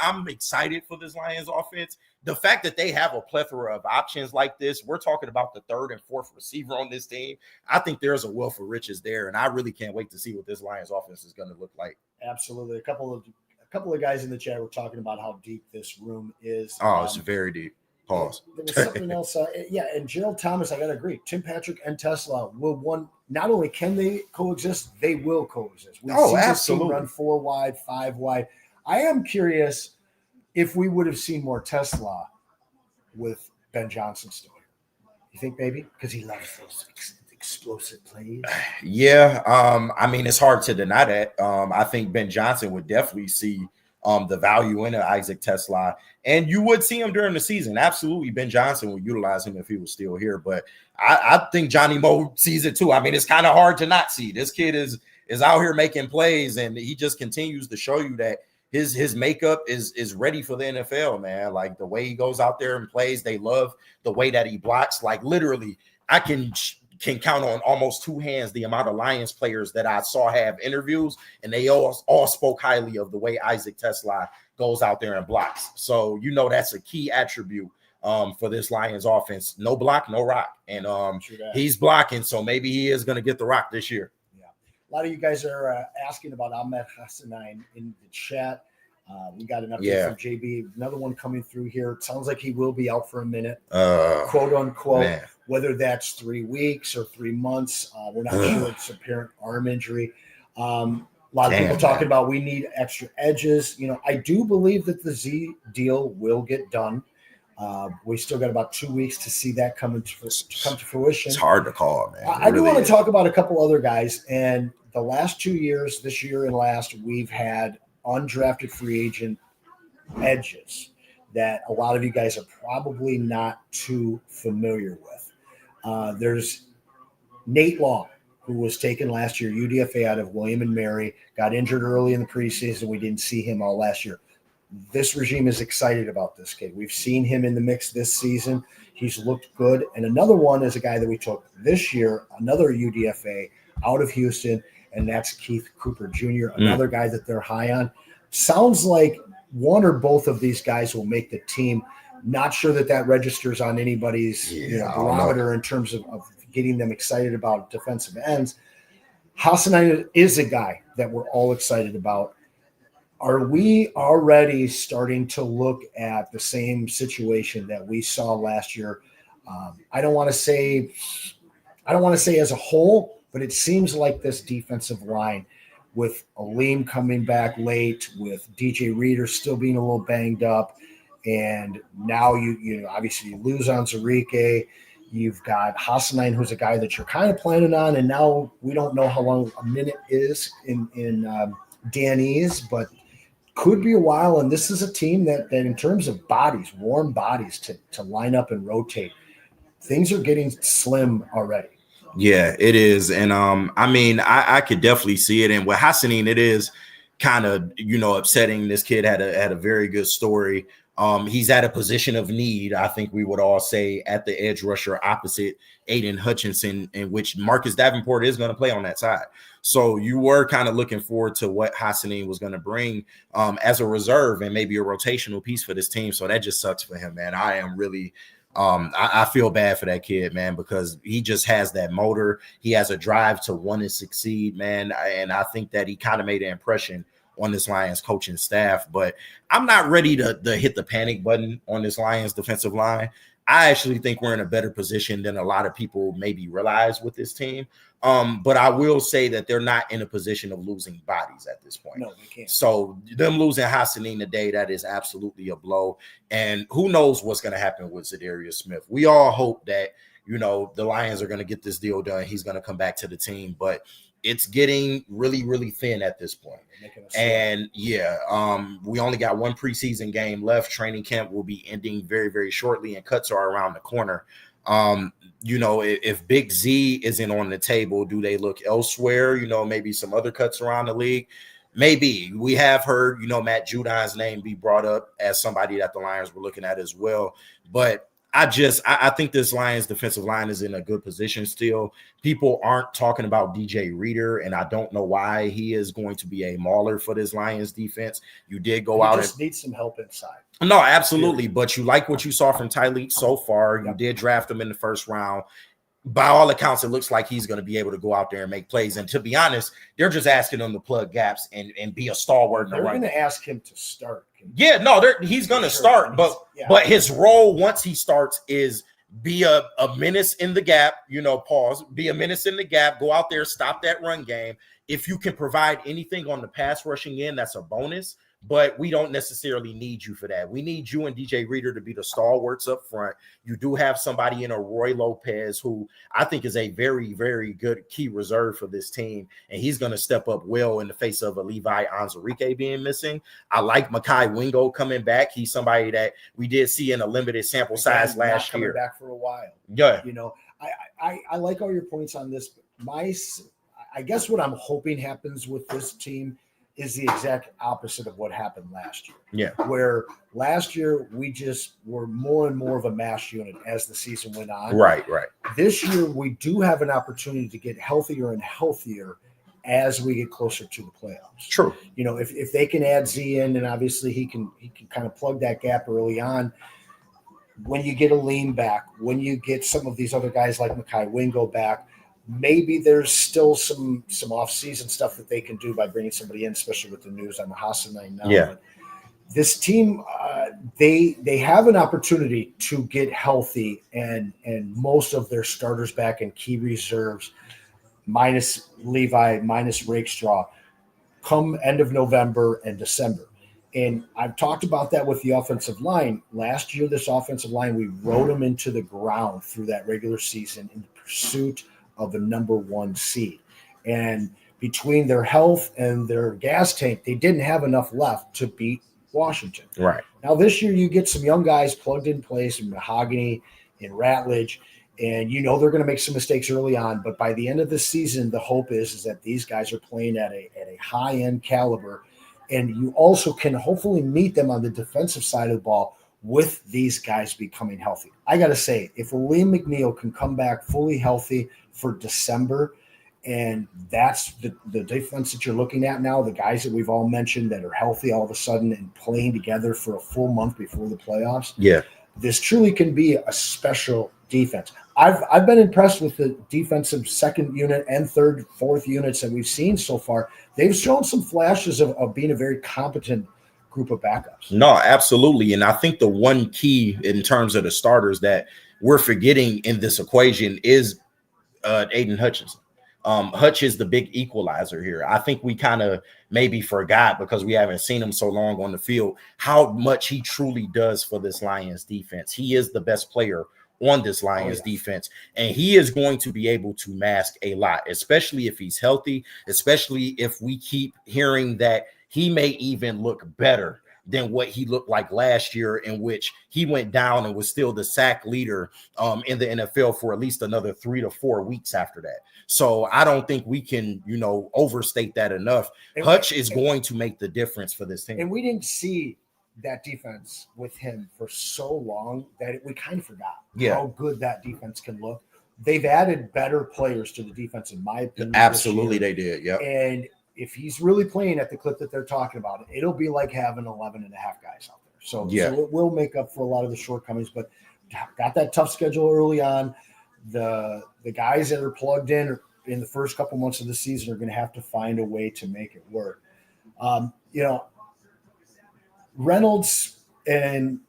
I'm excited for this Lions offense. The fact that they have a plethora of options like this, we're talking about the 3rd and 4th receiver on this team. I think there's a wealth of riches there, and I really can't wait to see what this Lions offense is going to look like. Absolutely. A couple of guys in the chat were talking about how deep this room is. Oh, it's very deep. Pause. There was something else. And Gerald Thomas, I got to agree. Tim Patrick and Tesla not only can they coexist, they will coexist. We've seen this team run 4 wide, 5 wide. I am curious if we would have seen more Tesla with Ben Johnson still here. You think maybe? Because he loves those explosive plays. Yeah. It's hard to deny that. I think Ben Johnson would definitely see the value in Isaac Tesla. And you would see him during the season. Absolutely, Ben Johnson would utilize him if he was still here. But I think Johnny Moe sees it too. It's kind of hard to not see. This kid is out here making plays, and he just continues to show you that his makeup is ready for the NFL, man. Like the way he goes out there and plays, they love the way that he blocks. Like literally, I can count on almost 2 hands the amount of Lions players that I saw have interviews, and they all spoke highly of the way Isaac Tesla goes out there and blocks. So that's a key attribute for this Lions offense. No block, no rock, and he's blocking, so maybe he is going to get the rock this year. A lot of you guys are asking about Ahmed Hassanein in the chat. We got an update from JB. Another one coming through here. It sounds like he will be out for a minute, quote unquote. Man. Whether that's 3 weeks or 3 months, we're not sure. It's apparent arm injury. A lot of people talking about we need extra edges. I do believe that the Z deal will get done. We still got about 2 weeks to see that come to fruition. It's hard to call, man. I do want to talk about a couple other guys. And the last 2 years, this year and last, we've had undrafted free agent edges that a lot of you guys are probably not too familiar with. There's Nate Long, who was taken last year, UDFA out of William and Mary, got injured early in the preseason. We didn't see him all last year. This regime is excited about this kid. We've seen him in the mix this season. He's looked good. And another one is a guy that we took this year, another UDFA out of Houston, and that's Keith Cooper Jr., another guy that they're high on. Sounds like one or both of these guys will make the team. Not sure that registers on anybody's barometer in terms of getting them excited about defensive ends. Hassanein is a guy that we're all excited about. Are we already starting to look at the same situation that we saw last year? I don't want to say as a whole, but it seems like this defensive line with Aleem coming back late, with DJ Reader still being a little banged up, and now you obviously you lose on Zarike. You've got Hassanein, who's a guy that you're kind of planning on, and now we don't know how long a minute is in Danny's, but could be a while. And this is a team that in terms of bodies, warm bodies to line up and rotate, things are getting slim already. Yeah, it is. And I could definitely see it. And with Hassanein, it is kind of, upsetting. This kid had a very good story. He's at a position of need, I think we would all say, at the edge rusher opposite Aiden Hutchinson, in which Marcus Davenport is going to play on that side. So you were kind of looking forward to what Hassanin was going to bring as a reserve and maybe a rotational piece for this team. So that just sucks for him, man. I am really I feel bad for that kid, man, because he just has that motor. He has a drive to want to succeed, man. And I think that he kind of made an impression on this Lions coaching staff, but I'm not ready to hit the panic button on this Lions defensive line. I actually think we're in a better position than a lot of people maybe realize with this team. But I will say that they're not in a position of losing bodies at this point. No, they can't. So them losing Hassanin today, that is absolutely a blow. And who knows what's going to happen with Zadarius Smith. We all hope that, the Lions are going to get this deal done. He's going to come back to the team, but it's getting really, really thin at this point. And we only got one preseason game left. Training camp will be ending very, very shortly, and cuts are around the corner. If Big Z isn't on the table, do they look elsewhere? Maybe some other cuts around the league. Maybe. We have heard, Matt Judon's name be brought up as somebody that the Lions were looking at as well. But I think this Lions defensive line is in a good position still. People aren't talking about DJ Reader, and I don't know why. He is going to be a mauler for this Lions defense. You did go out. Just need some help inside. No, absolutely. But you like what you saw from Tyleek so far. You did draft him in the first round. By all accounts, it looks like he's going to be able to go out there and make plays. And to be honest, they're just asking him to plug gaps and be a stalwart in the run. They're going to ask him to start. Yeah, no, he's going to start. But his role once he starts is be a menace in the gap, be a menace in the gap, go out there, stop that run game. If you can provide anything on the pass rushing end, that's a bonus. But we don't necessarily need you for that. We need you and DJ Reader to be the stalwarts up front. You do have somebody in a Roy Lopez who I think is a very, very good key reserve for this team. And he's going to step up well in the face of a Levi Onwuzurike being missing. I like Mekhi Wingo coming back. He's somebody that we did see in a limited sample size last year. Back for a while. Yeah. I like all your points on this. I guess what I'm hoping happens with this team is the exact opposite of what happened last year. Yeah. Where last year we just were more and more of a mash unit as the season went on. Right. This year we do have an opportunity to get healthier and healthier as we get closer to the playoffs. True. If they can add Z in, and obviously he can kind of plug that gap early on. When you get a lean back, when you get some of these other guys like Mekhi Wingo back, maybe there's still some off-season stuff that they can do by bringing somebody in, especially with the news on the Hassanin now. Yeah. But this team, they have an opportunity to get healthy and most of their starters back and key reserves, minus Levi, minus Rakestraw, come end of November and December. And I've talked about that with the offensive line. Last year, this offensive line, we rode them into the ground through that regular season in pursuit of a number one seed. And between their health and their gas tank, they didn't have enough left to beat Washington. Right. Now this year you get some young guys plugged in place in Mahogany, in Ratledge, and they're going to make some mistakes early on, but by the end of the season, the hope is that these guys are playing at a high-end caliber, and you also can hopefully meet them on the defensive side of the ball with these guys becoming healthy. I got to say, if William McNeil can come back fully healthy for December, and that's the defense that you're looking at now, the guys that we've all mentioned that are healthy all of a sudden and playing together for a full month before the playoffs. Yeah. This truly can be a special defense. I've been impressed with the defensive second unit and third, fourth units that we've seen so far. They've shown some flashes of being a very competent group of backups. No, absolutely. And I think the one key in terms of the starters that we're forgetting in this equation is Aiden Hutchinson. Hutch is the big equalizer here. I think we kind of maybe forgot because we haven't seen him so long on the field how much he truly does for this Lions defense. He is the best player on this Lions defense, and he is going to be able to mask a lot, especially if he's healthy, especially if we keep hearing that he may even look better than what he looked like last year, in which he went down and was still the sack leader in the NFL for at least another 3 to 4 weeks after that. So I don't think we can, overstate that enough. Hutch is going to make the difference for this team. And we didn't see that defense with him for so long that we kind of forgot Yeah. how good that defense can look. They've added better players to the defense, in my opinion. Absolutely, they did. Yep. And if he's really playing at the clip that they're talking about, it'll be like having 11 and a half guys out there. So it will make up for a lot of the shortcomings, but got that tough schedule early on. The guys that are plugged in the first couple months of the season are going to have to find a way to make it work. Reynolds and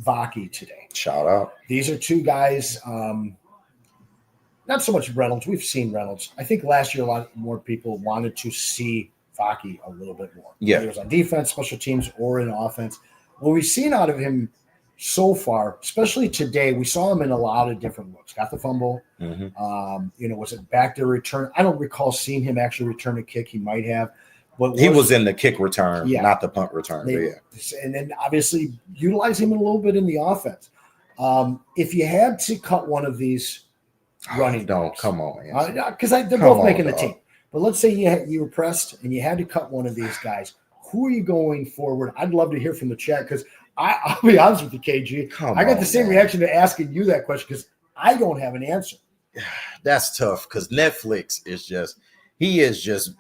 Vaki today. Shout out. These are two guys. Not so much Reynolds. We've seen Reynolds. I think last year a lot more people wanted to see Vaki a little bit more. Yeah. Whether it was on defense, special teams, or in offense. What we've seen out of him so far, especially today, we saw him in a lot of different looks. Got the fumble. Mm-hmm. Was it back to return? I don't recall seeing him actually return a kick. He might have. But he was in the kick return, not the punt return. And then obviously utilize him a little bit in the offense. If you had to cut one of these running backs, come on, because they're both making the team. But let's say you were pressed and you had to cut one of these guys. Who are you going forward? I'd love to hear from the chat because I'll be honest with you, KG. I got the same reaction to asking you that question because I don't have an answer. That's tough because Netflix is just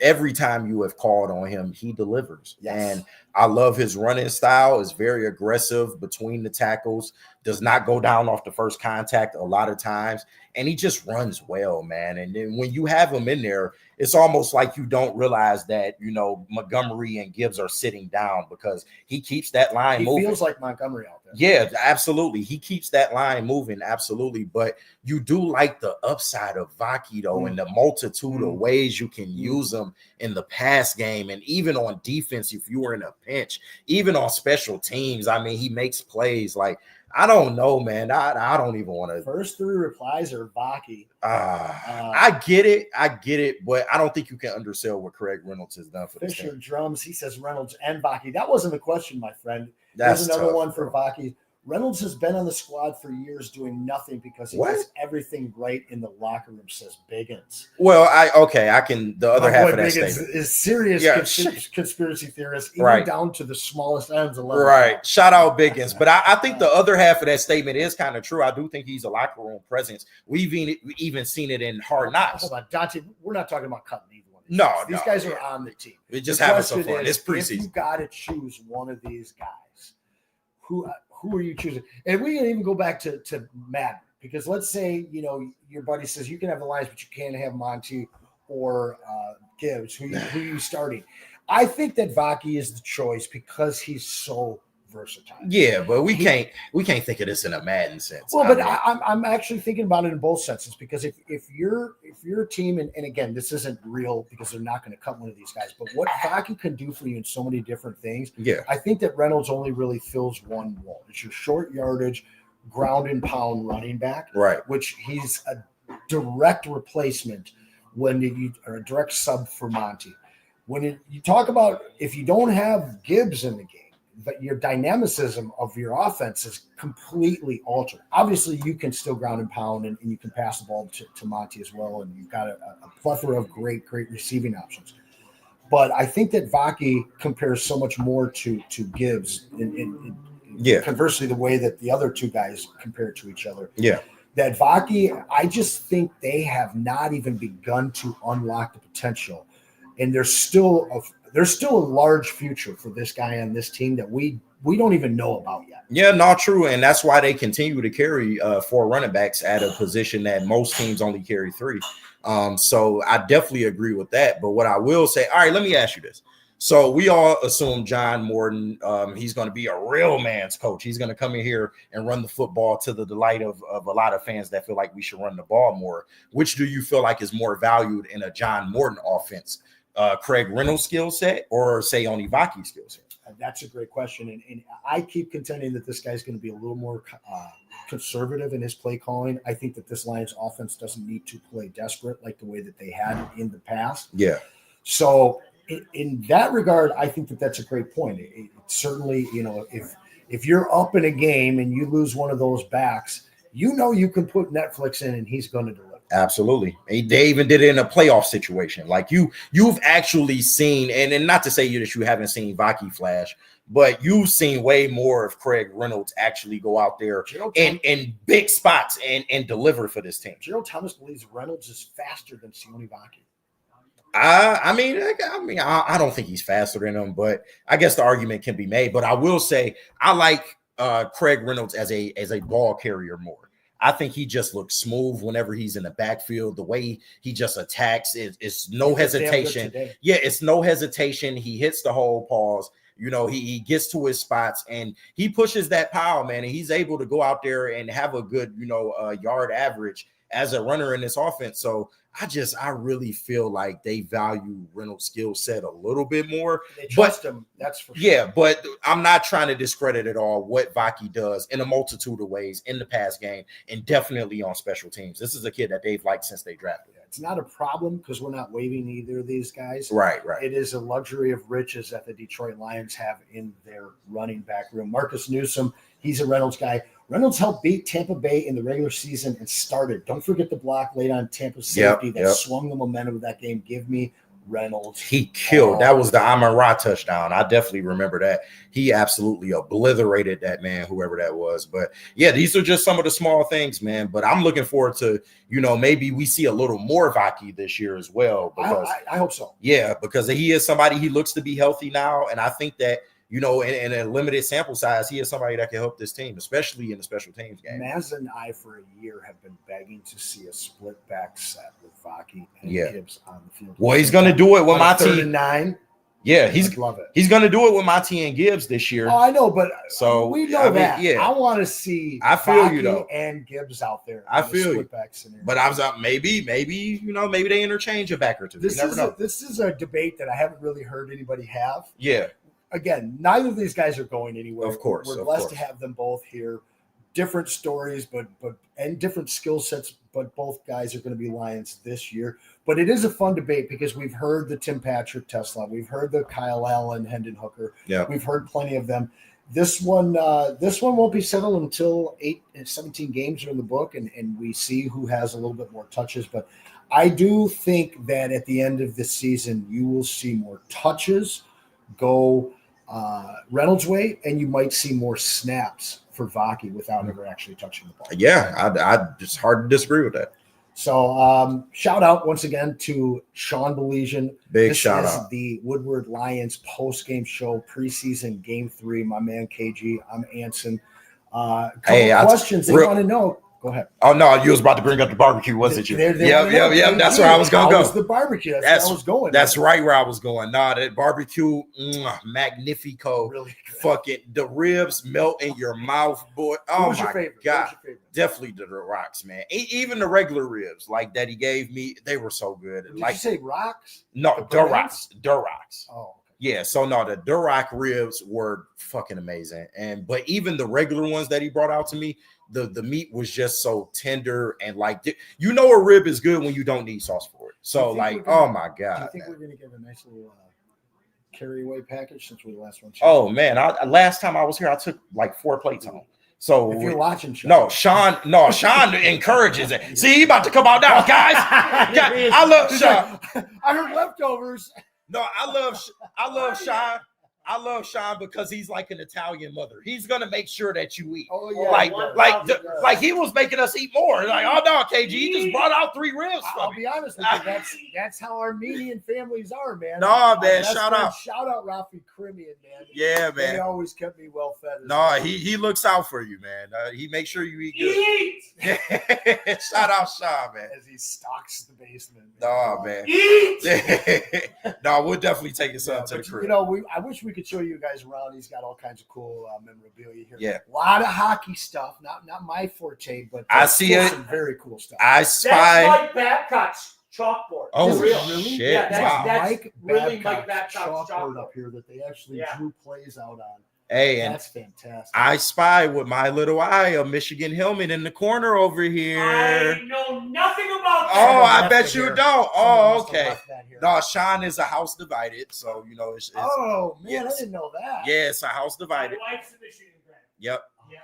every time you have called on him, he delivers. Yes. And I love his running style. It's very aggressive between the tackles, does not go down off the first contact a lot of times. And he just runs well, man. And then when you have him in there, it's almost like you don't realize that, Montgomery and Gibbs are sitting down because he keeps that line moving. He feels like Montgomery out there. Yeah, absolutely. He keeps that line moving, absolutely. But you do like the upside of Vaki, though, and the multitude of ways you can use him in the pass game and even on defense if you were in a pinch, even on special teams. I mean, he makes plays like, I don't know, man. I don't even want to. First three replies are Vaki. I get it, but I don't think you can undersell what Craig Reynolds has done for this Fisher team. Drums, he says Reynolds and Vaki. That wasn't the question, my friend. That's There's another tough, one for Vaki. Reynolds has been on the squad for years doing nothing because he does everything right in the locker room, says Biggins. Well, I can, the other half of that Biggins statement is serious conspiracy theorist, even right down to the smallest ends of the right. Shout out Biggins. But I think the other half of that statement is kind of true. I do think he's a locker room presence. We've even seen it in Hard Knocks. Hold on, Dante, we're not talking about cutting either one. These guys are on the team. We're just having some fun. It's preseason. If you got to choose one of these guys, who are you choosing? And we can even go back to Madden, because let's say, your buddy says you can have the Lions, but you can't have Monty or Gibbs. Who are you starting? I think that Vaki is the choice because he's so versatile. Yeah, but we can't think of this in a Madden sense. Well, but I'm actually thinking about it in both senses, because if you're a team, and again, this isn't real because they're not going to cut one of these guys, but what Vaki can do for you in so many different things. Yeah, I think that Reynolds only really fills one role. It's your short yardage, ground and pound running back, right? Which he's a direct replacement or a direct sub for Monty. When you talk about if you don't have Gibbs in the game, that your dynamicism of your offense is completely altered. Obviously, you can still ground and pound, and you can pass the ball to Monty as well, and you've got a plethora of great receiving options. But I think that Vaki compares so much more to Gibbs, conversely, the way that the other two guys compare to each other. Yeah. That Vaki, I just think they have not even begun to unlock the potential, and there's still a large future for this guy on this team that we don't even know about yet. Yeah, not true. And that's why they continue to carry 4 running backs at a position that most teams only carry 3. So I definitely agree with that. But what I will say, all right, let me ask you this. So we all assume John Morton, he's going to be a real man's coach. He's going to come in here and run the football to the delight of a lot of fans that feel like we should run the ball more. Which do you feel like is more valued in a John Morton offense? Craig Reynolds' skill set, or say only Vaki's skill set? That's a great question. And I keep contending that this guy's going to be a little more conservative in his play calling. I think that this Lions offense doesn't need to play desperate like the way that they had in the past. Yeah. So in that regard, I think that that's a great point. It certainly, if you're up in a game and you lose one of those backs, you can put Netflix in and he's going to deliver. Absolutely. They even did it in a playoff situation. Like you've actually seen, and not to say that you haven't seen Vaki flash, but you've seen way more of Craig Reynolds actually go out there in big spots and deliver for this team. Gerald Thomas believes Reynolds is faster than Sione Vaki. I mean, I don't think he's faster than him, but I guess the argument can be made. But I will say I like Craig Reynolds as a ball carrier more. I think he just looks smooth whenever he's in the backfield. The way he just attacks, it's no hesitation. Yeah, it's no hesitation. He hits the whole pause. You know, he gets to his spots and he pushes that power, man. And he's able to go out there and have a good, yard average as a runner in this offense. So I really feel like they value Reynolds' skill set a little bit more. They trust him, that's for sure. Yeah, but I'm not trying to discredit at all what Vaki does in a multitude of ways in the pass game and definitely on special teams. This is a kid that they've liked since they drafted him. It's not a problem because we're not waiving either of these guys. Right. It is a luxury of riches that the Detroit Lions have in their running back room. Marcus Newsome, he's a Reynolds guy. Reynolds helped beat Tampa Bay in the regular season and started. Don't forget the block late on Tampa safety that swung the momentum of that game. Give me Reynolds. He killed. That was the Amon-Ra touchdown. I definitely remember that. He absolutely obliterated that man, whoever that was. But yeah, these are just some of the small things, man. But I'm looking forward to, maybe we see a little more Vaki this year as well. Because I hope so. Yeah, because he is somebody, he looks to be healthy now. And I think that, in a limited sample size, he is somebody that can help this team, especially in the special teams game. Maz and I, for a year, have been begging to see a split back set with Vaki and Gibbs on the field. Well, he's going to do it with my team. 39. Yeah, love it. He's going to do it with Monty and Gibbs this year. Oh, I know, but so we know that. Yeah. I want to see Vaki and Gibbs out there. I feel you. Scenario. But I was maybe they interchange a back or two. This is a debate that I haven't really heard anybody have. Yeah. Again, neither of these guys are going anywhere. Of course. We're blessed to have them both here. Different stories, and different skill sets, but both guys are going to be Lions this year. But it is a fun debate because we've heard the Tim Patrick Tesla, we've heard the Kyle Allen Hendon Hooker, we've heard plenty of them. This one won't be settled until 17 games are in the book, and we see who has a little bit more touches. But I do think that at the end of this season, you will see more touches go Reynolds' way, and you might see more snaps for Vaki without ever actually touching the ball. Yeah, I just hard to disagree with that. So shout out once again to Sean Baligan. Big shout out. This is the Woodward Lions post-game show, preseason game 3. My man KG, I'm Anson. Questions they want to know. Go ahead. Oh, no, you was about to bring up the barbecue, wasn't you? Yep. That's where I was going to go. That was the barbecue. That's where I was going. That's right where I was going. Nah, that barbecue, magnifico. Really fucking, the ribs melt in your mouth, boy. Oh, my God. Definitely the rocks, man. Even the regular ribs, like that he gave me, they were so good. Did you say rocks? No, Durocs. Oh. Yeah, so no, the Duroc ribs were fucking amazing. But even the regular ones that he brought out to me, the meat was just so tender and like a rib is good when you don't need sauce for it. So oh my God. Do you think we're gonna get a nice little carry away package since we're the last one? Oh man, last time I was here, I took like 4 plates home. So if you're watching, Sean. Sean encourages it. See, he about to come out now, guys. I love Sean. I heard leftovers. No, I love Sean. I love Sean because he's like an Italian mother. He's gonna make sure that you eat. Oh yeah, like he was making us eat more. Like, oh no, KG, he just brought out 3 ribs. I'll be honest with you, that's how Armenian families are, man. No, man, shout out Rafi Krimian, man. Yeah, man. He always kept me well fed. No, he looks out for you, man. He makes sure you eat good. Shout out Sean, man. As he stocks the basement. No, man. Eat. No, we'll definitely take his son to the crib. I wish we could show you guys around. He's got all kinds of cool memorabilia here. Yeah, a lot of hockey stuff. Not my forte, but I see it. Some very cool stuff. I spy. That's Mike Babcock's chalkboard. Oh, really? Shit! Yeah, that's Mike really Babcock's Mike Babcock's chalkboard up here that they actually drew plays out on. Hey, that's fantastic. I spy with my little eye a Michigan helmet in the corner over here. I know nothing about that. Oh, I bet you don't. Oh, okay. No, Sean is a house divided, so it's oh man, I didn't know that. Yeah, it's a house divided. My wife's a Michigan grad. Yep. Yeah.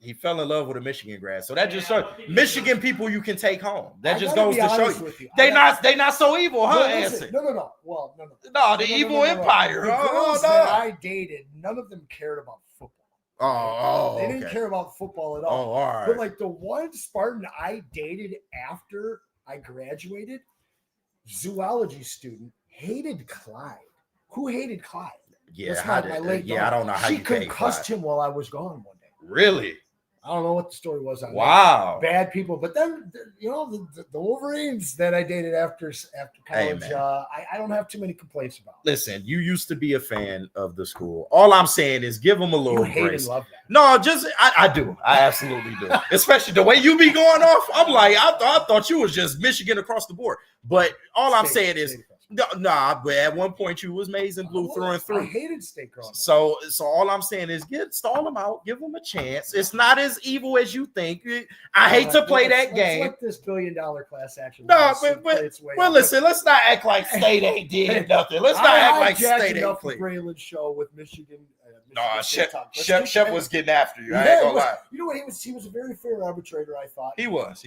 He fell in love with a Michigan grad. So that just shows Michigan people you can take home. That just goes to show you. They not so evil, huh, Anson? No. Well, no. No, the evil empire. The girls that I dated, none of them cared about football. They didn't care about football at all. Oh, all right. But like the one Spartan I dated after I graduated, zoology student, hated Clyde. Who hated Clyde? Yeah, I don't know how she you paid concussed Clyde. him while I was gone one day. Really? I don't know what the story was on Wow. that. Bad people. But then, the Wolverines that I dated after college, I don't have too many complaints about. Listen, you used to be a fan of the school. All I'm saying is give them a little You hate grace. and love that. No, just I do. I absolutely do. Especially the way you be going off. I'm like, I thought you was just Michigan across the board. But all I'm saying is, nah, but at one point you was maize and blue through and through. I hated state growing up. So all I'm saying is stall them out, give them a chance. It's not as evil as you think. I hate to play that game. Let this $1 billion class action. No, but listen, let's not act like State ain't did nothing. Let's not act like State ain't played. Braylon show with Michigan. No, Shep was getting after you. I ain't gonna lie. You know what? He was a very fair arbitrator, I thought. He was.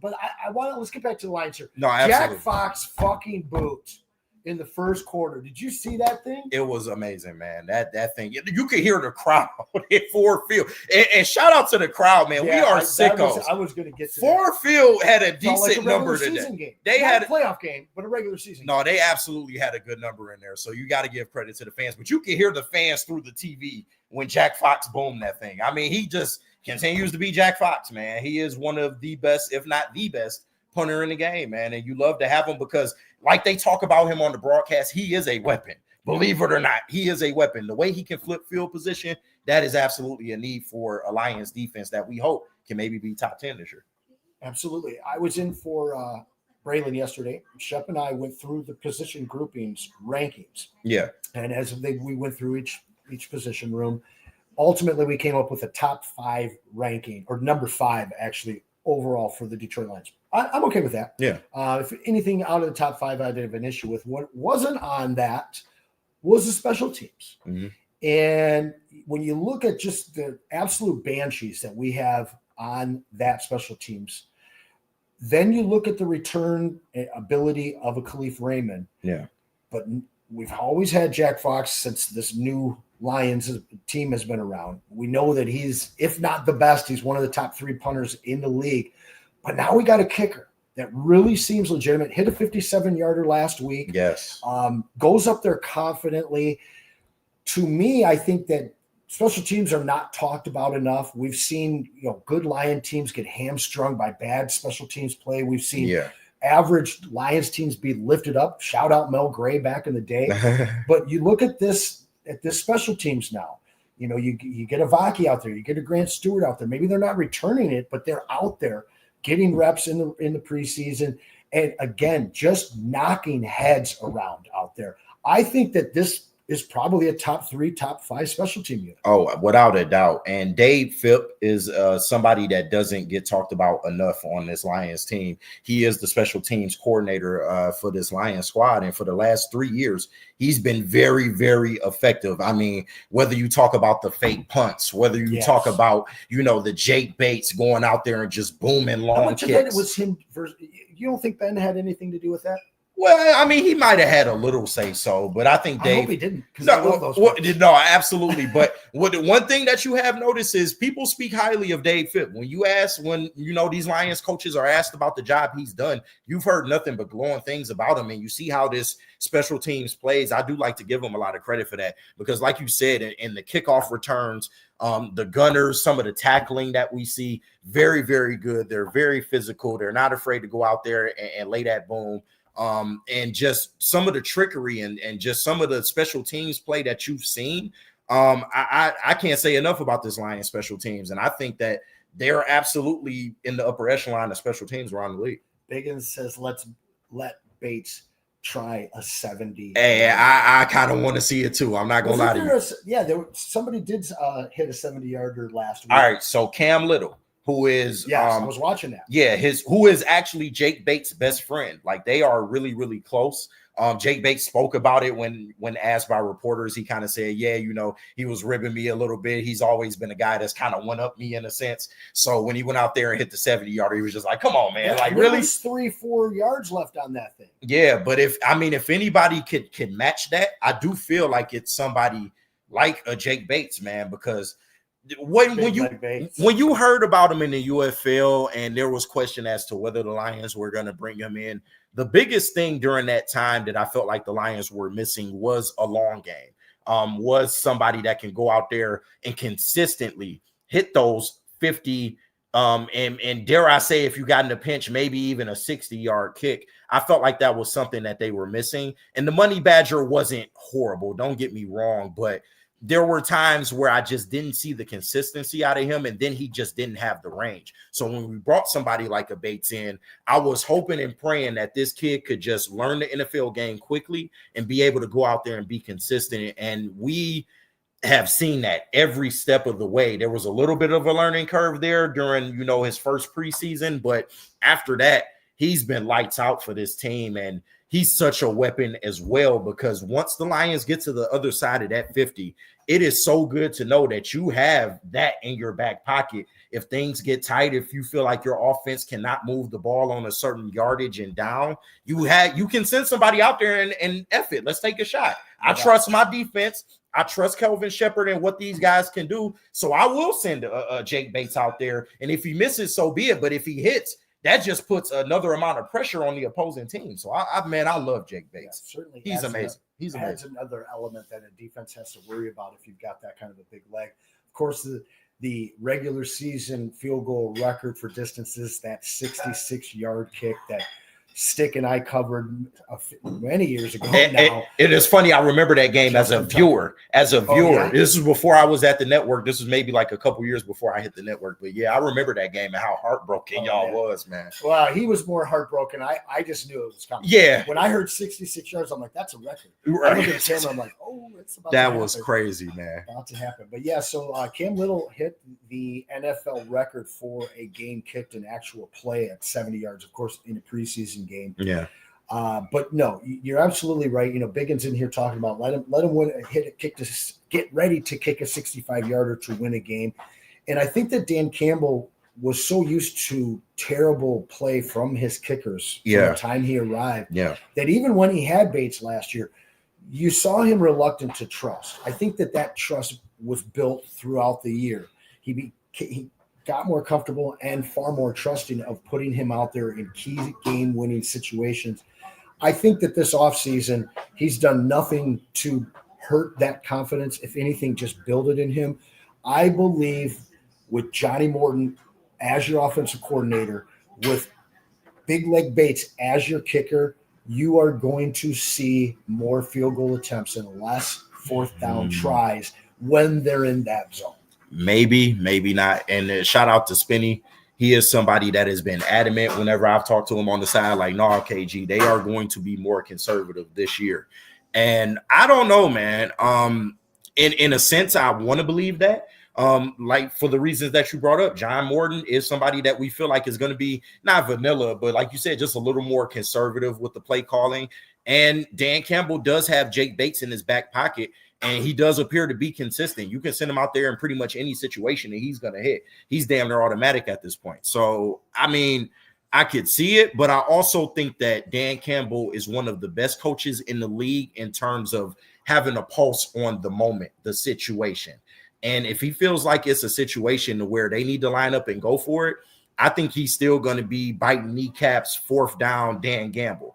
But I want to let's get back to the Lions here. No, absolutely. Jack Fox fucking boot in the first quarter. Did you see that thing? It was amazing, man. That thing. You could hear the crowd at Ford Field. And shout out to the crowd, man. Yeah, we are sickos. I was going to get to Ford Field had a decent like a number season today. Game. They Not had a playoff game, but a regular season. No, they absolutely had a good number in there. So you got to give credit to the fans. But you can hear the fans through the TV when Jack Fox boomed that thing. I mean, he just continues to be Jack Fox, man. He is one of the best, if not the best, punter in the game, man. And you love to have him because, like they talk about him on the broadcast, he is a weapon. Believe it or not, he is a weapon. The way he can flip field position, that is absolutely a need for a Lions defense that we hope can maybe be top 10 this year. Absolutely. I was in for Braylon yesterday. Shep and I went through the position groupings rankings. Yeah. And as we went through each position room, ultimately we came up with a top 5 ranking, or number 5 actually overall for the Detroit Lions. I'm okay with that. Yeah. If anything out of the top 5 I did have an issue with, what wasn't on that was the special teams. Mm-hmm. And when you look at just the absolute banshees that we have on that special teams, then you look at the return ability of a Khalif Raymond. Yeah. But we've always had Jack Fox since this new Lions team has been around. We know that he's, if not the best, he's one of the top 3 punters in the league. But now we got a kicker that really seems legitimate. Hit a 57-yarder last week. Yes. Goes up there confidently. To me, I think that special teams are not talked about enough. We've seen, good Lion teams get hamstrung by bad special teams play. We've seen average Lions teams be lifted up. Shout out Mel Gray back in the day. But you look at this special teams now. You get a Vaki out there, you get a Grant Stewart out there. Maybe they're not returning it, but they're out there getting reps in the preseason, and again, just knocking heads around out there. I think that this is probably a top 3, top 5 special team unit. Oh, without a doubt. And Dave Phipp is somebody that doesn't get talked about enough on this Lions team. He is the special teams coordinator for this Lions squad. And for the last 3 years, he's been very, very effective. I mean, whether you talk about the fake punts, whether you talk about, the Jake Bates going out there and just booming long How much kicks. of that was him? You don't think Ben had anything to do with that? Well, I mean, he might have had a little say so, but I think Dave. I hope he didn't. No, absolutely. But the one thing that you have noticed is people speak highly of Dave Phipp. When these Lions coaches are asked about the job he's done, you've heard nothing but glowing things about him, and you see how this special teams plays. I do like to give him a lot of credit for that because, like you said, in the kickoff returns, the gunners, some of the tackling that we see, very, very good. They're very physical. They're not afraid to go out there and lay that boom. And just some of the trickery and just some of the special teams play that you've seen. I can't say enough about this Lions special teams. And I think that they're absolutely in the upper echelon of special teams around the league. Biggins says, let's let Bates try a 70. Hey, I kind of want to see it too. I'm not going to lie to you. Somebody did hit a 70-yarder last week. All right, so Cam Little, who is I was watching that. Yeah, who is actually Jake Bates' best friend. Like they are really, really close. Jake Bates spoke about it when asked by reporters. He kind of said, yeah, he was ribbing me a little bit. He's always been a guy that's kind of went up me in a sense. So when he went out there and hit the 70-yarder, he was just like, come on, man. Like, really? There's 3-4 yards left on that thing. Yeah, but if anybody can match that, I do feel like it's somebody like a Jake Bates, man, because when you heard about him in the UFL and there was question as to whether the Lions were going to bring him in, the biggest thing during that time that I felt like the Lions were missing was a long game, was somebody that can go out there and consistently hit those 50 and dare I say, if you got in a pinch, maybe even a 60-yard kick. I felt like that was something that they were missing. And the Money Badger wasn't horrible, don't get me wrong, but there were times where I just didn't see the consistency out of him, and then he just didn't have the range. So when we brought somebody like a Bates in, I was hoping and praying that this kid could just learn the NFL game quickly and be able to go out there and be consistent. And we have seen that every step of the way. There was a little bit of a learning curve there during, his first preseason, but after that, he's been lights out for this team, and he's such a weapon as well, because once the Lions get to the other side of that 50, it is so good to know that you have that in your back pocket. If things get tight, if you feel like your offense cannot move the ball on a certain yardage and down, you can send somebody out there and F it. Let's take a shot. I trust my defense. I trust Kelvin Shepherd and what these guys can do. So I will send a Jake Bates out there. And if he misses, so be it. But if he hits, that just puts another amount of pressure on the opposing team. So I love Jake Bates. Yeah, certainly, he's amazing. He's amazing. Adds another element that a defense has to worry about if you've got that kind of a big leg. Of course, the regular season field goal record for distances, that 66-yard kick that Stick and I covered many years ago now. It is funny. I remember that game as a viewer. Yeah. This was before I was at the network. This was maybe like a couple years before I hit the network. But yeah, I remember that game and how heartbroken y'all was, man. Well, he was more heartbroken. I just knew it was coming. Yeah. When I heard 66 yards, I'm like, that's a record. Right. I look at the camera, I'm like, oh, it's about that to was happen. crazy, man. About to happen. But yeah, so Cam Little hit the NFL record for a game kicked in actual play at 70 yards, of course, in a preseason game. Yeah. But no, you're absolutely right. Biggins in here talking about let him win, get ready to kick a 65-yarder to win a game. And I think that Dan Campbell was so used to terrible play from his kickers from the time he arrived that even when he had Bates last year, you saw him reluctant to trust. I think that trust was built throughout the year. He got more comfortable and far more trusting of putting him out there in key game-winning situations. I think that this offseason, he's done nothing to hurt that confidence. If anything, just build it in him. I believe with Johnny Morton as your offensive coordinator, with Big Leg Bates as your kicker, you are going to see more field goal attempts and less fourth down tries when they're in that zone. Maybe not. And shout out to Spinney. He is somebody that has been adamant whenever I've talked to him on the side, like, no, KG, they are going to be more conservative this year. And I don't know, man. In a sense, I want to believe that. Like for the reasons that you brought up, John Morton is somebody that we feel like is going to be not vanilla, but like you said, just a little more conservative with the play calling. And Dan Campbell does have Jake Bates in his back pocket, and he does appear to be consistent. You can send him out there in pretty much any situation and he's going to hit. He's damn near automatic at this point. So, I mean, I could see it, but I also think that Dan Campbell is one of the best coaches in the league in terms of having a pulse on the moment, the situation. And if he feels like it's a situation where they need to line up and go for it, I think he's still going to be biting kneecaps, fourth down, Dan Campbell.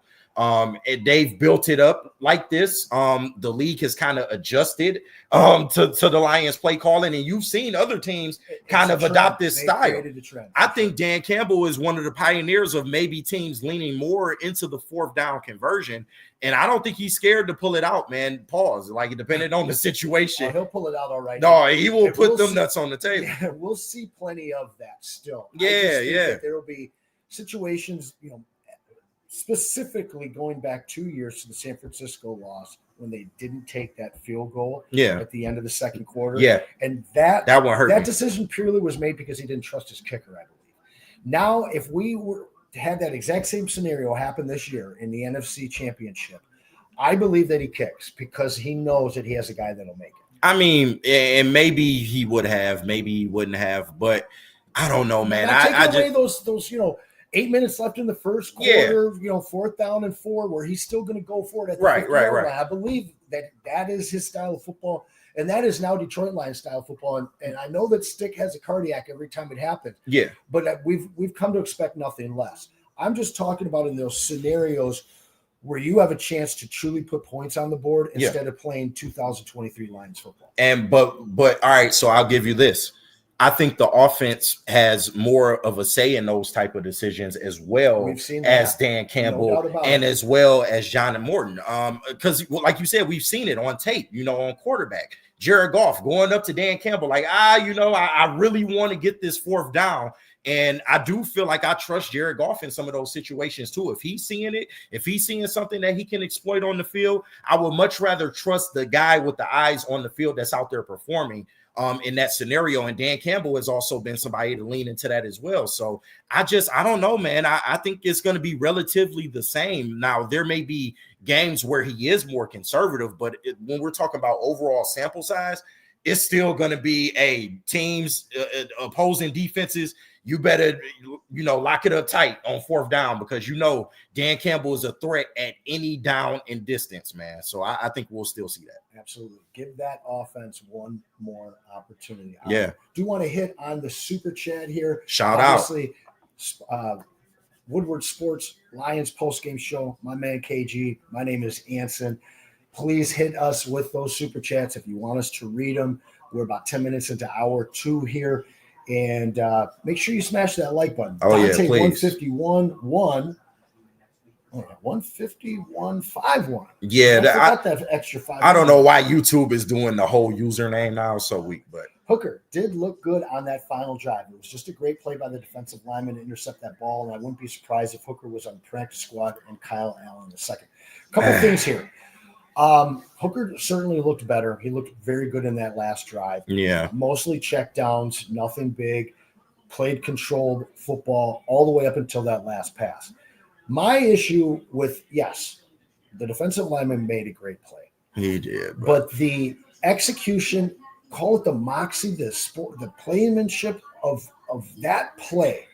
They've built it up like this. The league has kind of adjusted to the Lions play calling, and you've seen other teams kind of adopt this style. I think Dan Campbell is one of the pioneers of maybe teams leaning more into the fourth down conversion, and I don't think he's scared to pull it out, man. Pause. Like, depending on the situation. He'll pull it out all right. No, he will put them nuts on the table. Yeah, we'll see plenty of that still. Yeah. There will be situations, specifically going back 2 years to the San Francisco loss when they didn't take that field goal at the end of the second quarter. Yeah. And that one hurt that me. decision purely was made because he didn't trust his kicker, I believe. Now, if we were to have that exact same scenario happen this year in the NFC Championship, I believe that he kicks because he knows that he has a guy that'll make it. I mean, and maybe he would have, maybe he wouldn't have, but I don't know, man. I take away those 8 minutes left in the first quarter, 4th down and 4, where he's still going to go for it at the 50-yard line. I believe that is his style of football, and that is now Detroit Lions style of football. And I know that Stick has a cardiac every time it happens. Yeah, but we've come to expect nothing less. I'm just talking about in those scenarios where you have a chance to truly put points on the board instead of playing 2023 Lions football. And but all right, so I'll give you this. I think the offense has more of a say in those type of decisions as well as Dan Campbell and as well as John and Morton. Because like you said, we've seen it on tape, on quarterback. Jared Goff going up to Dan Campbell like, I really want to get this 4th down. And I do feel like I trust Jared Goff in some of those situations too. If he's seeing it, if he's seeing something that he can exploit on the field, I would much rather trust the guy with the eyes on the field that's out there performing in that scenario. And Dan Campbell has also been somebody to lean into that as well. So I don't know, man. I think it's going to be relatively the same. Now, there may be games where he is more conservative, but when we're talking about overall sample size, it's still going to be teams, opposing defenses. You better, lock it up tight on 4th down because Dan Campbell is a threat at any down and distance, man. So I think we'll still see that. Absolutely. Give that offense one more opportunity. Yeah. I do want to hit on the super chat here. Shout out. Woodward Sports Lions postgame show. My man KG. My name is Anson. Please hit us with those super chats if you want us to read them. We're about 10 minutes into hour 2 here. And make sure you smash that like button. Oh, Dante, yeah, please. 151.1. 151.51. Yeah, I forgot that extra 5. I don't know why YouTube is doing the whole username now. So weak, but Hooker did look good on that final drive. It was just a great play by the defensive lineman to intercept that ball, and I wouldn't be surprised if Hooker was on the practice squad and Kyle Allen the second. Couple things here. Hooker certainly looked better. He looked very good in that last drive. Yeah. Mostly check downs, nothing big. Played controlled football all the way up until that last pass. My issue with, the defensive lineman made a great play. He did. But the execution, call it the moxie, the playmanship of that play,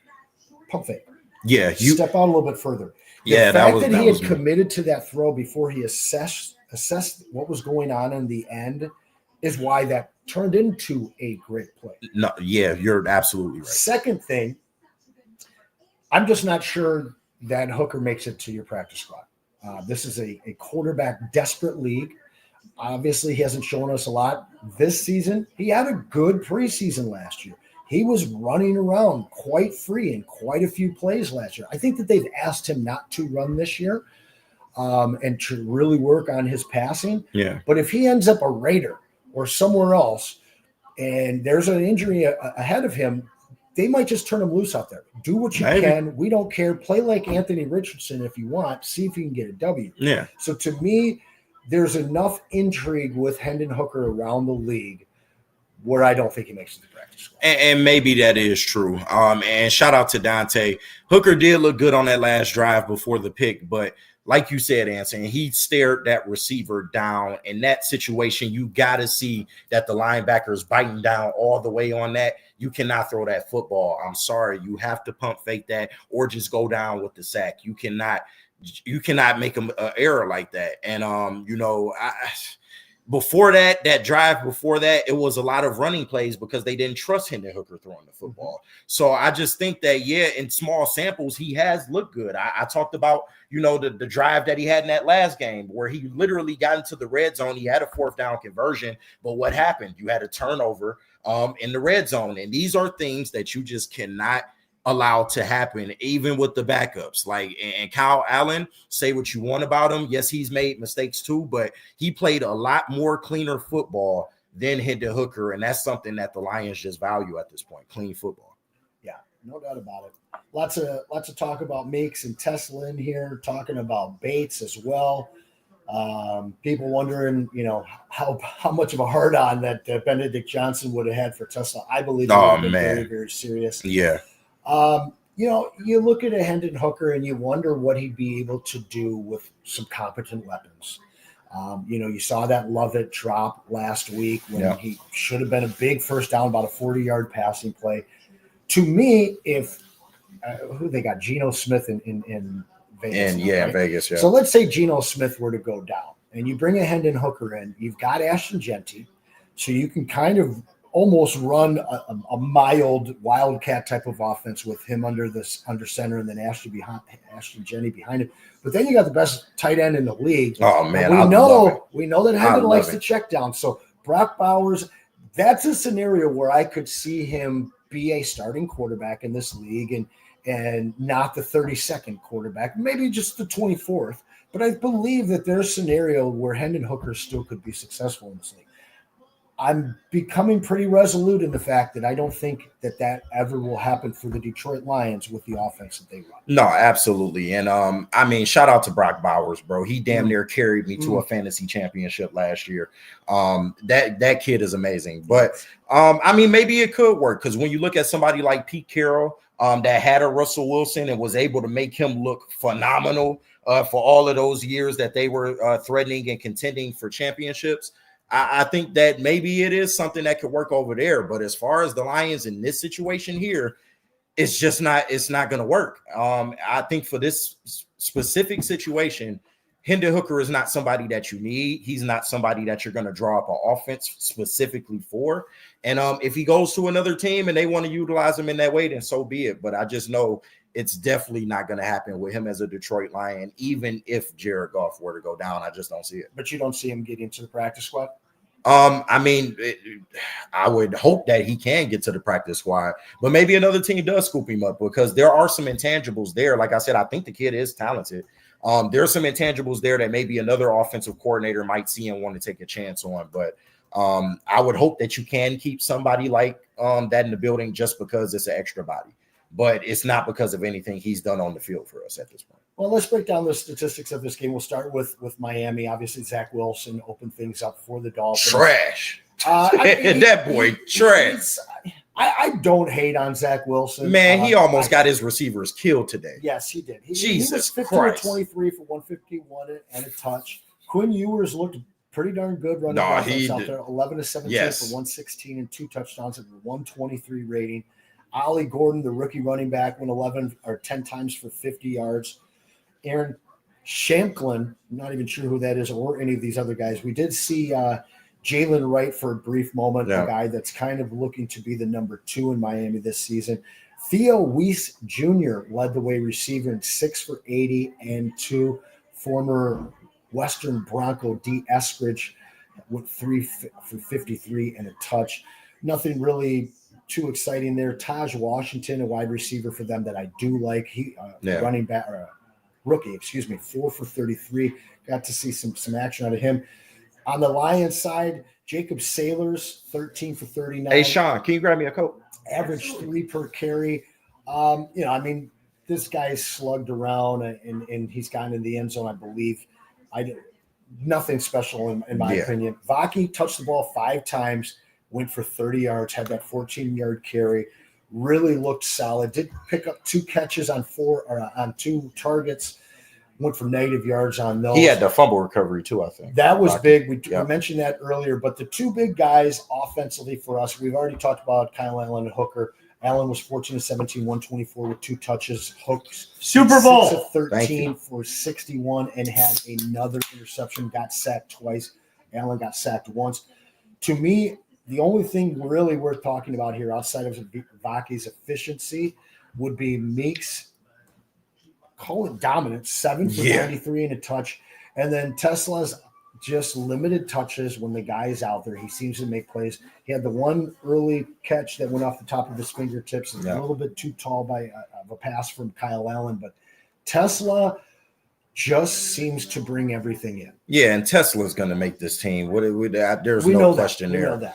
pump fake. Yeah. Step out a little bit further. The fact that he had committed to that throw before he assessed what was going on in the end is why that turned into a great play. No, yeah, you're absolutely right. Second thing, I'm just not sure that Hooker makes it to your practice squad. This is a quarterback desperate league. Obviously, he hasn't shown us a lot this season. He had a good preseason last year. He was running around quite free in quite a few plays last year. I think that they've asked him not to run this year and to really work on his passing. Yeah. But if he ends up a Raider or somewhere else and there's an injury ahead of him, they might just turn him loose out there. Do what you can. We don't care. Play like Anthony Richardson if you want. See if you can get a W. Yeah. So to me, there's enough intrigue with Hendon Hooker around the league where I don't think he makes it to practice squad. And maybe that is true. And shout out to Dante. Hooker did look good on that last drive before the pick, but like you said, Anson, he stared that receiver down. In that situation, you got to see that the linebacker is biting down all the way on that. You cannot throw that football. I'm sorry. You have to pump fake that or just go down with the sack. You cannot make an error like that. And, before that drive before that, it was a lot of running plays because they didn't trust Hendon Hooker throwing the football. So I just think that, in small samples, he has looked good. I talked about, the drive that he had in that last game where he literally got into the red zone. He had a 4th down conversion, but what happened? You had a turnover in the red zone. And these are things that you just cannot allow to happen, even with the backups. And Kyle Allen, say what you want about him. Yes, he's made mistakes too, but he played a lot more cleaner football than Hendon Hooker, and that's something that the Lions just value at this point, clean football. Yeah, no doubt about it. Lots of talk about Meeks and Tesla in here, talking about Bates as well. People wondering, how much of a hard on that Benedict Johnson would have had for Tesla. I believe it would have been very, very serious. Yeah. You look at a Hendon Hooker and you wonder what he'd be able to do with some competent weapons. You saw that Lovett drop last week when he should have been a big first down, about a 40-yard passing play. To me, if who they got, Geno Smith in Vegas. In Vegas, yeah. So let's say Geno Smith were to go down and you bring a Hendon Hooker in, you've got Ashton Genty, so you can kind of almost run a mild wildcat type of offense with him under center and then Ashton Genty behind him. But then you got the best tight end in the league. Oh man, we know that Hendon likes to check down. So Brock Bowers, that's a scenario where I could see him be a starting quarterback in this league and not the 32nd quarterback, maybe just the 24th. But I believe that there's a scenario where Hendon Hooker still could be successful in this league. I'm becoming pretty resolute in the fact that I don't think that ever will happen for the Detroit Lions with the offense that they run. No, absolutely. And shout out to Brock Bowers, bro. He damn near carried me to a fantasy championship last year. That kid is amazing. But maybe it could work, because when you look at somebody like Pete Carroll, that had a Russell Wilson and was able to make him look phenomenal for all of those years that they were threatening and contending for championships. I think that maybe it is something that could work over there. But as far as the Lions in this situation here, it's not going to work. I think for this specific situation, Hendon Hooker is not somebody that you need. He's not somebody that you're going to draw up an offense specifically for. And if he goes to another team and they want to utilize him in that way, then so be it. But I just know it's definitely not going to happen with him as a Detroit Lion, even if Jared Goff were to go down. I just don't see it. But you don't see him getting to the practice squad? I would hope that he can get to the practice squad, but maybe another team does scoop him up, because there are some intangibles there. Like I said, I think the kid is talented. There are some intangibles there that maybe another offensive coordinator might see and want to take a chance on. But I would hope that you can keep somebody like that in the building, just because it's an extra body. But it's not because of anything he's done on the field for us at this point. Well, let's break down the statistics of this game. We'll start with Miami. Obviously, Zach Wilson opened things up for the Dolphins. Trash. That boy, trash. I don't hate on Zach Wilson. Man, he almost got his receivers killed today. Yes, he did. He Jesus was 15 Christ. 23 for 151 and a touch. Quinn Ewers looked pretty darn good running out there. 11 to 17 for 116 and 2 touchdowns at a 123 rating. Ollie Gordon, the rookie running back, went 10 times for 50 yards. Aaron Shamklin, not even sure who that is, or any of these other guys. We did see Jalen Wright for a brief moment, a guy that's kind of looking to be the number 2 in Miami this season. Theo Weiss Jr. led the way receiving 6 for 80, and 2 former Western Bronco D. Eskridge with 3 for 53 and a touch. Nothing really too exciting there. Taj Washington, a wide receiver for them that I do like. He running back, rookie, 4 for 33. Got to see some action out of him. On the Lions side, Jacob Sailors, 13 for 39. Hey, Sean, can you grab me a Coke? Average 3 per carry. This guy's slugged around and he's gotten in the end zone, I believe. Nothing special in my opinion. Vaki touched the ball 5 times, went for 30 yards, had that 14-yard carry, really looked solid. Did pick up 2 catches on 2 targets, went for negative yards on those. He had the fumble recovery too, I think. That was big. We mentioned that earlier, but the 2 big guys offensively for us, we've already talked about Kyle Allen and Hooker. Allen was 14 of 17, 124 with 2 touches. Hooks Super Bowl 6 of 13 for 61 and had another interception. Got sacked twice. Allen got sacked once. To me, the only thing really worth talking about here outside of Vaki's efficiency would be Meeks, call it dominant, 7 for 93 and a touch. And then Tesla's just limited touches when the guy's out there. He seems to make plays. He had the one early catch that went off the top of his fingertips. A little bit too tall of a pass from Kyle Allen. But Tesla just seems to bring everything in. Yeah, and Tesla's going to make this team. There's no question there.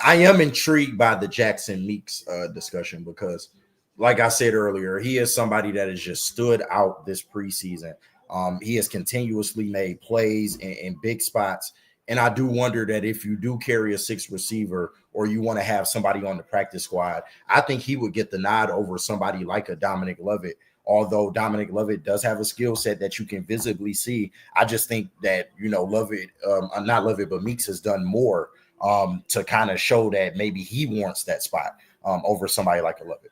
I am intrigued by the Jackson Meeks discussion because, like I said earlier, he is somebody that has just stood out this preseason. He has continuously made plays in big spots. And I do wonder that if you do carry a sixth receiver or you want to have somebody on the practice squad, I think he would get the nod over somebody like a Dominic Lovett. Although Dominic Lovett does have a skill set that you can visibly see, I just think that, Lovett, not Lovett, but Meeks has done more to kind of show that maybe he wants that spot over somebody like a Lovett.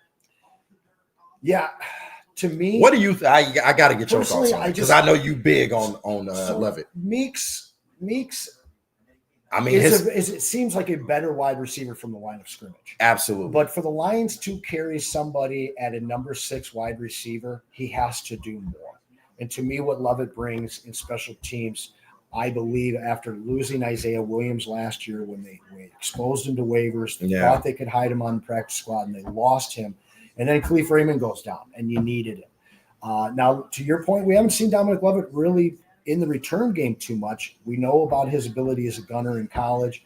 Yeah. To me, what do you? I got to get your thoughts on it because I know you big on Lovett. Meeks. I mean, it seems like a better wide receiver from the line of scrimmage. Absolutely. But for the Lions to carry somebody at a number 6 wide receiver, he has to do more. And to me, what Lovett brings in special teams, I believe after losing Isaiah Williams last year when they exposed him to waivers, they thought they could hide him on the practice squad, and they lost him. And then Khalif Raymond goes down, and you needed him. Now, to your point, we haven't seen Dominic Lovett really in the return game too much. We know about his ability as a gunner in college.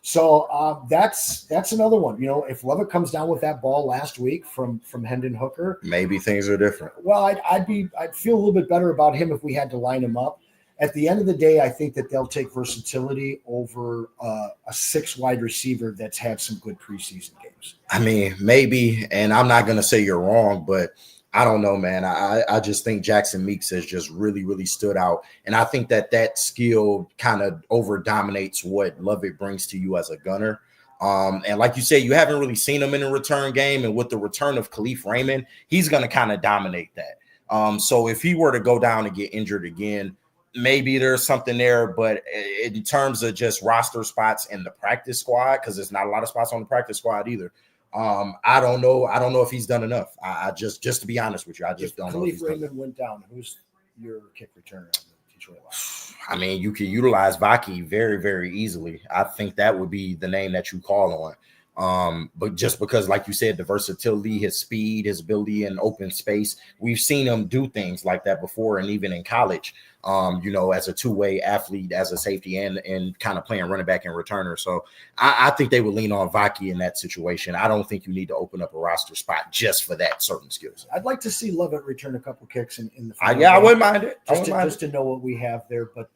So that's another one. If Lovett comes down with that ball last week from Hendon Hooker, maybe things are different. Well, I'd feel a little bit better about him if we had to line him up. At the end of the day, I think that they'll take versatility over a 6 wide receiver that's had some good preseason games. I mean, maybe, and I'm not going to say you're wrong, but I don't know, man. I just think Jackson Meeks has just really, really stood out. And I think that skill kind of over dominates what Lovett brings to you as a gunner. And like you said, you haven't really seen him in a return game. And with the return of Khalif Raymond, he's going to kind of dominate that. So if he were to go down and get injured again, maybe there's something there. But in terms of just roster spots in the practice squad, because there's not a lot of spots on the practice squad either. I don't know. I don't know if he's done enough. I just to be honest with you, I just don't know. Khalif Raymond went down. Who's your kick returner on the Detroit Lions? I mean, you can utilize Vaki very, very easily. I think that would be the name that you call on. But just because, like you said, the versatility, his speed, his ability in open space, we've seen him do things like that before, and even in college. As a two-way athlete, as a safety, and kind of playing running back and returner. So I think they would lean on Vaki in that situation. I don't think you need to open up a roster spot just for that certain skills. I'd like to see Lovett return a couple kicks in the final game. I wouldn't mind it. Just to know what we have there. But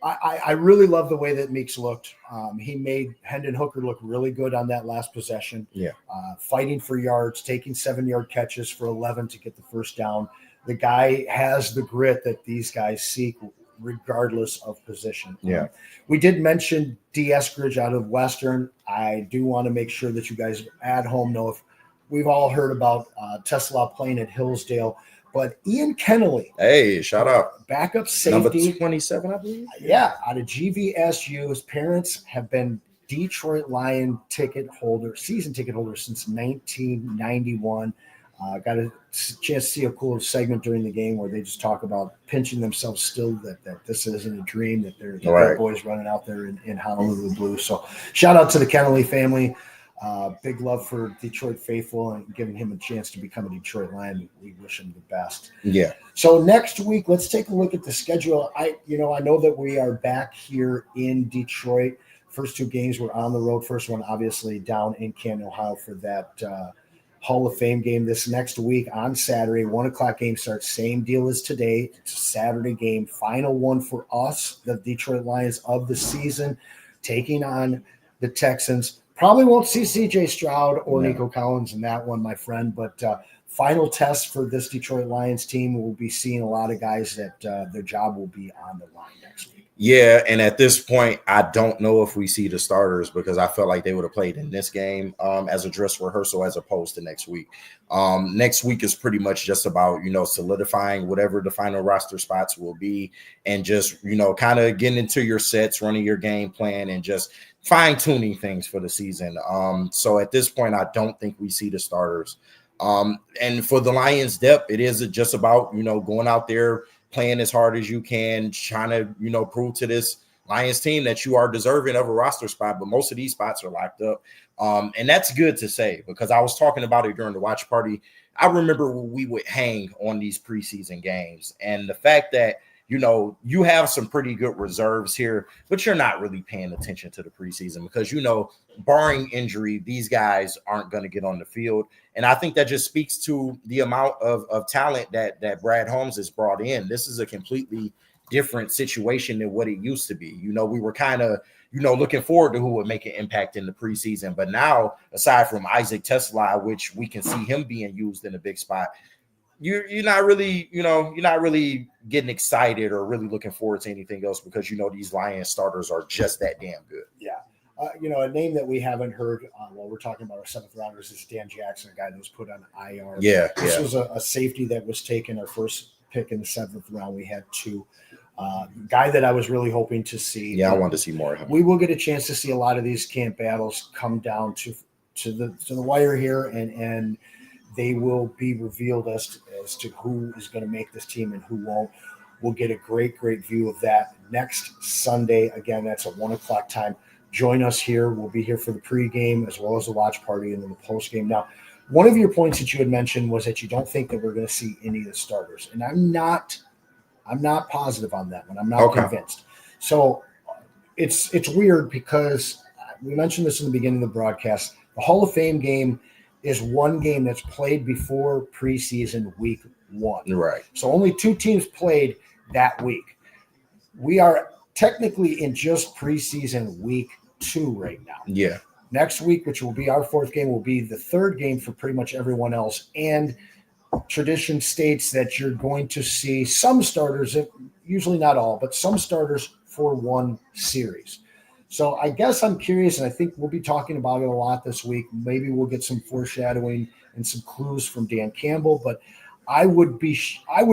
I really love the way that Meeks looked. He made Hendon Hooker look really good on that last possession. Yeah. Fighting for yards, taking 7-yard catches for 11 to get the first down. The guy has the grit that these guys seek regardless of position. Yeah. We did mention D. Eskridge out of Western. I do want to make sure that you guys at home know if we've all heard about Tesla playing at Hillsdale, but Ian Kennelly. Hey, shout out. Backup safety. Number 27, I believe. Yeah, out of GVSU. His parents have been Detroit Lion season ticket holders since 1991. Got a chance to see a cool segment during the game where they just talk about pinching themselves still that this isn't a dream, that they're the boys running out there in Honolulu Blue. So shout out to the Kennelly family. Big love for Detroit faithful and giving him a chance to become a Detroit Lion. We wish him the best. Yeah. So next week, let's take a look at the schedule. I know that we are back here in Detroit. First 2 games were on the road. First one, obviously, down in Canton, Ohio for that Hall of Fame game this next week on Saturday. 1:00 game starts. Same deal as today. It's a Saturday game. Final one for us, the Detroit Lions of the season, taking on the Texans. Probably won't see C.J. Stroud or Nico Collins in that one, my friend. But final test for this Detroit Lions team. We'll be seeing a lot of guys that their job will be on the line next week. Yeah, and at this point, I don't know if we see the starters because I felt like they would have played in this game as a dress rehearsal as opposed to next week. Next week is pretty much just about, solidifying whatever the final roster spots will be and just, kind of getting into your sets, running your game plan, and just fine-tuning things for the season. So at this point, I don't think we see the starters. And for the Lions' depth, it is just about, going out there, playing as hard as you can, trying to, prove to this Lions team that you are deserving of a roster spot, but most of these spots are locked up. And that's good to say because I was talking about it during the watch party. I remember when we would hang on these preseason games and the fact that you have some pretty good reserves here, but you're not really paying attention to the preseason because, barring injury, these guys aren't going to get on the field. And I think that just speaks to the amount of talent that Brad Holmes has brought in. This is a completely different situation than what it used to be. We were kind of, looking forward to who would make an impact in the preseason. But now, aside from Isaac Tesla, which we can see him being used in a big spot, you're not really getting excited or really looking forward to anything else because these Lions starters are just that damn good. Yeah. A name that we haven't heard while we're talking about our 7th rounders is Dan Jackson, a guy that was put on IR. This was a safety that was taken, our first pick in the 7th round. We had 2. Guy that I was really hoping to see. Yeah, I wanted to see more of him. We will get a chance to see a lot of these camp battles come down to the wire here, and they will be revealed as to who is going to make this team and who won't. We'll get a great view of that next Sunday. Again, that's at 1:00 time. Join us here. We'll be here for the pregame as well as the watch party and then the postgame. Now, one of your points that you had mentioned was that you don't think that we're going to see any of the starters, and I'm not positive on that one. I'm not convinced. So it's weird because we mentioned this in the beginning of the broadcast. The Hall of Fame game is one game that's played before preseason week 1. Right. So only 2 teams played that week. We are technically in just preseason week 2 right now. Yeah. Next week, which will be our 4th game, will be the 3rd game for pretty much everyone else. And tradition states that you're going to see some starters, usually not all, but some starters for one series. So I guess I'm curious, and I think we'll be talking about it a lot this week. Maybe we'll get some foreshadowing and some clues from Dan Campbell, but I would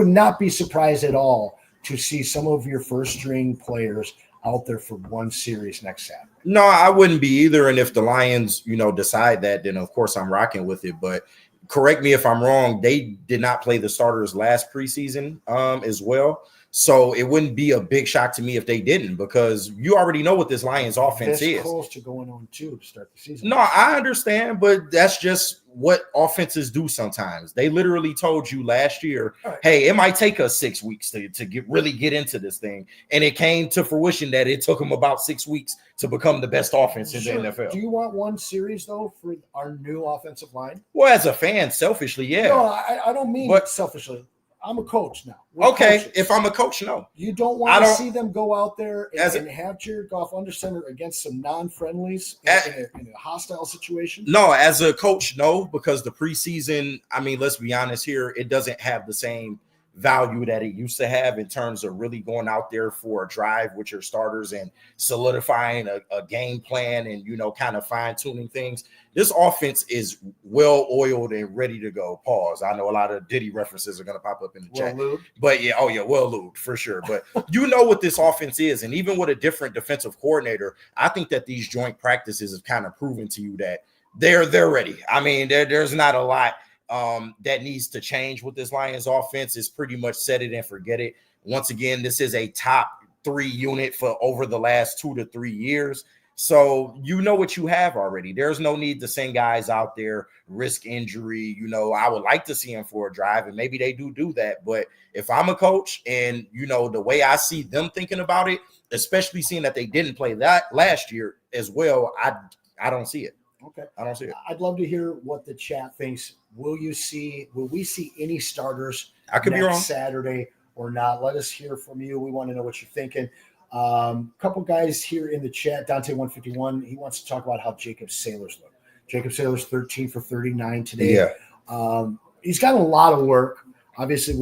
not be surprised at all to see some of your first-string players out there for one series next Saturday. No, I wouldn't be either. And if the Lions, decide that, then of course I'm rocking with it. But correct me if I'm wrong, they did not play the starters last preseason as well. So it wouldn't be a big shock to me if they didn't, because you already know what this Lions offense is. Close to going on 2 to start the season. No, I understand, but that's just what offenses do sometimes. They literally told you last year, hey, it might take us 6 weeks to really get into this thing. And it came to fruition that it took them about 6 weeks to become the best offense in the NFL. Do you want one series, though, for our new offensive line? Well, as a fan, selfishly, yeah. No, I don't mean selfishly. I'm a coach now. Okay, if I'm a coach, no. You don't want to see them go out there and have Jared Goff under center against some non-friendlies in a hostile situation? No, as a coach, no, because the preseason, I mean, let's be honest here, it doesn't have the same value that it used to have in terms of really going out there for a drive with your starters and solidifying a game plan and, kind of fine-tuning things. This offense is well-oiled and ready to go. Pause. I know a lot of Diddy references are going to pop up in the chat. But yeah, well-lubed for sure. But you know what this offense is, and even with a different defensive coordinator, I think that these joint practices have kind of proven to you that they're ready. I mean, there's not a lot that needs to change with this Lions offense. Is pretty much set it and forget it. Once again, this is a top 3 unit for over the last 2 to 3 years. So you know what you have already. There's no need to send guys out there, risk injury. I would like to see them for a drive, and maybe they do that. But if I'm a coach and, the way I see them thinking about it, especially seeing that they didn't play that last year as well, I don't see it. Okay. I don't see it. I'd love to hear what the chat thinks. Will we see any starters I could be wrong. Saturday or not? Let us hear from you. We want to know what you're thinking. Couple guys here in the chat. Dante 151, he wants to talk about how Jacob Saylor's look. Jacob Saylor's 13 for 39 today. Yeah. He's got a lot of work. Obviously,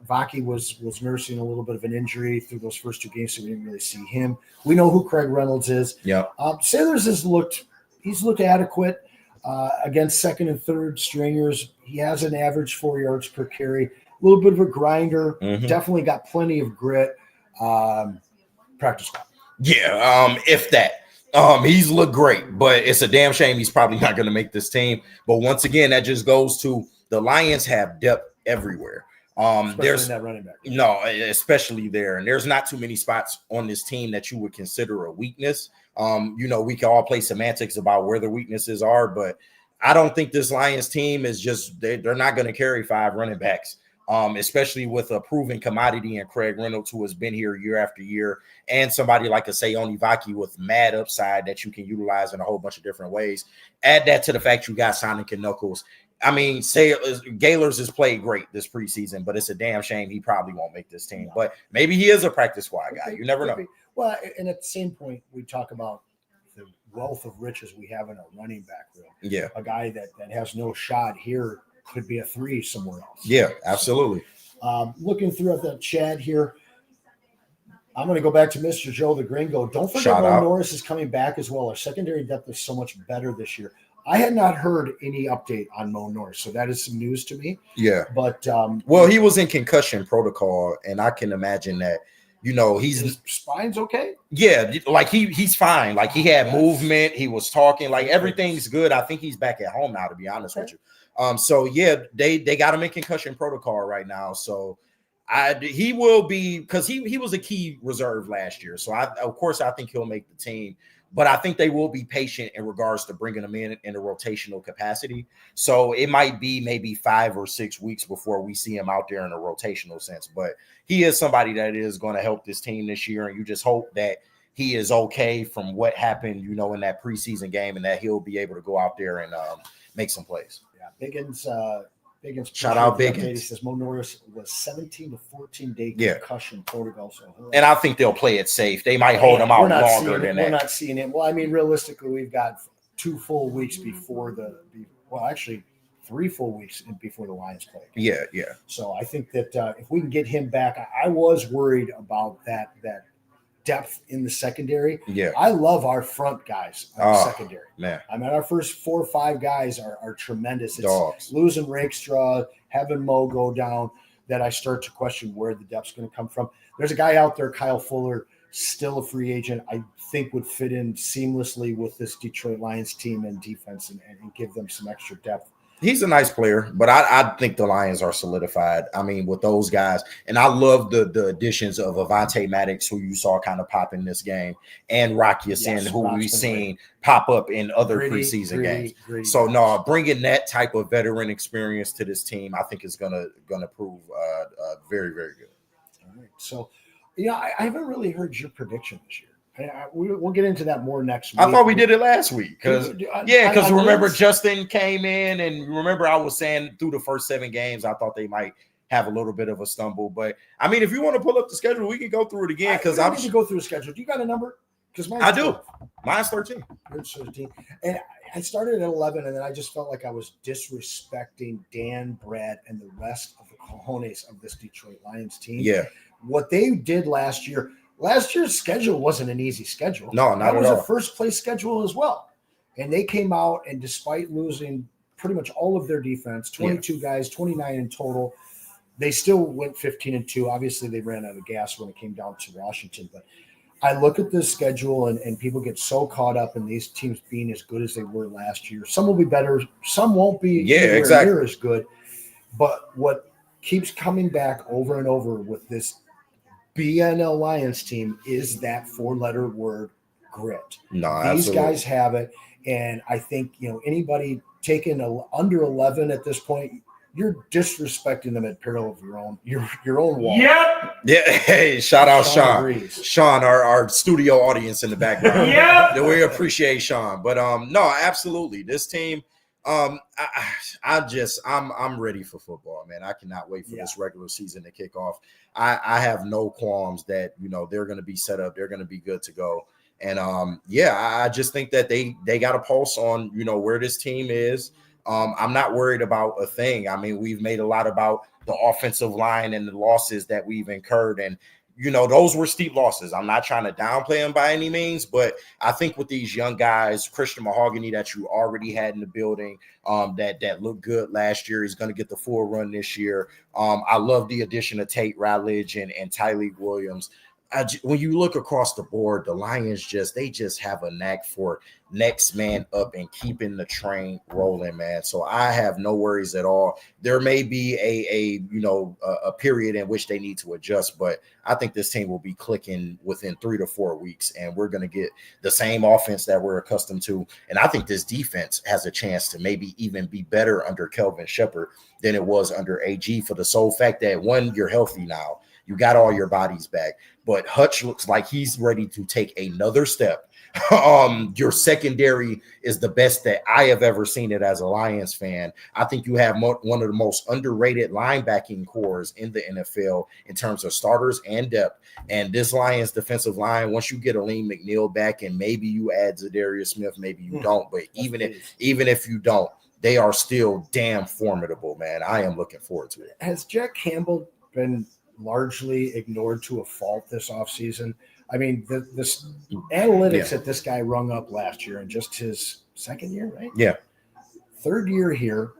Vaki was nursing a little bit of an injury through those first 2 games, so we didn't really see him. We know who Craig Reynolds is. Yeah. Saylor's he's looked adequate against second and third stringers. He has an average 4 yards per carry. A little bit of a grinder. Mm-hmm. Definitely got plenty of grit. Practice squad. Yeah, if that. He's looked great, but it's a damn shame he's probably not going to make this team. But once again, that just goes to the Lions have depth everywhere. There's that running back. No, especially there. And there's not too many spots on this team that you would consider a weakness. We can all play semantics about where the weaknesses are, but I don't think this Lions team is they're not going to carry 5 running backs especially with a proven commodity in Craig Reynolds, who has been here year after year, and somebody like a Sayoni Vaki with mad upside that you can utilize in a whole bunch of different ways. Add that to the fact you got Sonic and Knuckles. I mean, Gaylors has played great this preseason, but it's a damn shame he probably won't make this team. But maybe he is a practice squad guy. You never know. Well, and at the same point, we talk about the wealth of riches we have in our running back room. Yeah. A guy that has no shot here could be a 3 somewhere else. Yeah, absolutely. So, looking through at that chat here, I'm going to go back to Mr. Joe the Gringo. Don't forget Mo Norris is coming back as well. Our secondary depth is so much better this year. I had not heard any update on Mo Norris, so that is some news to me. Yeah. But well, he was in concussion protocol, and I can imagine that, his spine's okay. Yeah, like he's fine. Like he had movement, he was talking, like everything's good. I think he's back at home now, to be honest with you. So yeah, they got him in concussion protocol right now. So he will be, because he was a key reserve last year. So I think he'll make the team. But I think they will be patient in regards to bringing them in a rotational capacity. So it might be maybe 5 or 6 weeks before we see him out there in a rotational sense. But he is somebody that is going to help this team this year. And you just hope that he is okay from what happened, in that preseason game, and that he'll be able to go out there and make some plays. Yeah, Biggins. Shout out Biggins. He says Mo Norris was 17 to 14 day concussion protocol. So and I think they'll play it safe. They might hold him out longer than that. We're not seeing it. Well, I mean, realistically, we've got 2 full weeks before actually 3 full weeks before the Lions play. Yeah. So I think that if we can get him back, I was worried about that depth in the secondary. Yeah. I love our front guys on the secondary. Man. I mean, our first 4 or 5 guys are tremendous. It's dogs. Losing Rakestraw, having Mo go down, that I start to question where the depth's going to come from. There's a guy out there, Kyle Fuller, still a free agent, I think would fit in seamlessly with this Detroit Lions team and defense and give them some extra depth. He's a nice player, but I think the Lions are solidified. I mean, with those guys, and I love the additions of Avonte Maddox, who you saw kind of pop in this game, and Rock Ya-Sin, who we've seen pop up in other preseason games. So no, bringing that type of veteran experience to this team, I think is gonna prove very, very good. All right, so I haven't really heard your prediction this year. We'll get into that more next week. I thought we did it last week because remember Justin came in, and remember I was saying through the first 7 games I thought they might have a little bit of a stumble. But I mean, if you want to pull up the schedule, we can go through it again because I'm need to go through the schedule. Do you got a number? Because I do. Mine's 13. Yours 13. And I started at 11, and then I just felt like I was disrespecting Dan, Brad, and the rest of the cojones of this Detroit Lions team. Yeah, what they did last year. Last year's schedule wasn't an easy schedule. No, not at all. That was a first place schedule as well. And they came out, and despite losing pretty much all of their defense, 22 guys, 29 in total, they still went 15-2. Obviously, they ran out of gas when it came down to Washington. But I look at this schedule, and people get so caught up in these teams being as good as they were last year. Some will be better. Some won't be near as good. But what keeps coming back over and over with this BNL Lions team is that 4-letter word, grit. No, these guys have it, and I think anybody taking under 11 at this point, you're disrespecting them at peril of your own wall. Yep. Yeah. Hey, shout out Sean. Agrees. Sean, our studio audience in the background. Yep. We appreciate Sean, but no, absolutely, this team. I'm ready for football, man. I cannot wait for this regular season to kick off. I have no qualms that they're going to be set up, they're going to be good to go, and I just think that they got a pulse on where this team is. I'm not worried about a thing. I mean, we've made a lot about the offensive line and the losses that we've incurred, and those were steep losses. I'm not trying to downplay them by any means, but I think with these young guys, Christian Mahogany that you already had in the building, that looked good last year, he's going to get the full run this year. I love the addition of Tate Rowledge and Tyleek Williams. when you look across the board, the Lions they just have a knack for next man up and keeping the train rolling, man. So I have no worries at all. There may be a period in which they need to adjust, but I think this team will be clicking within 3 to 4 weeks, and we're going to get the same offense that we're accustomed to. And I think this defense has a chance to maybe even be better under Kelvin Shepard than it was under AG, for the sole fact that, one, you're healthy now. You got all your bodies back, but Hutch looks like he's ready to take another step. Your secondary is the best that I have ever seen it as a Lions fan. I think you have one of the most underrated linebacking cores in the NFL in terms of starters and depth. And this Lions defensive line, once you get Aleem McNeil back, and maybe you add Zadarius Smith, maybe you don't, but even if you don't, they are still damn formidable, man. I am looking forward to it. Has Jack Campbell been largely ignored to a fault this offseason? I mean, this analytics that this guy rung up last year, and just his second year, right? Yeah. Third year here.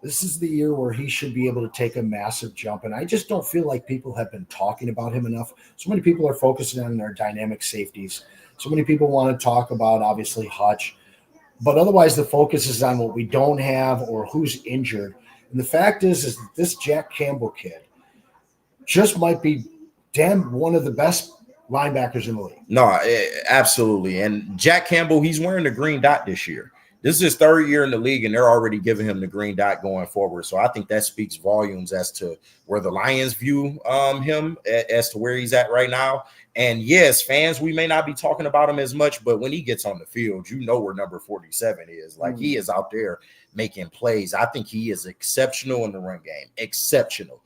This is the year where he should be able to take a massive jump. And I just don't feel like people have been talking about him enough. So many people are focusing on their dynamic safeties. So many people want to talk about, obviously, Hutch. But otherwise, the focus is on what we don't have or who's injured. And the fact is that this Jack Campbell kid just might be one of the best linebackers in the league. No, absolutely. And Jack Campbell, he's wearing the green dot this year. This is his third year in the league, and they're already giving him the green dot going forward. So I think that speaks volumes as to where the Lions view him, as to where he's at right now. And yes, fans, we may not be talking about him as much, but when he gets on the field, you know where number 47 is. Like, he is out there making plays. I think he is exceptional in the run game. Exceptional.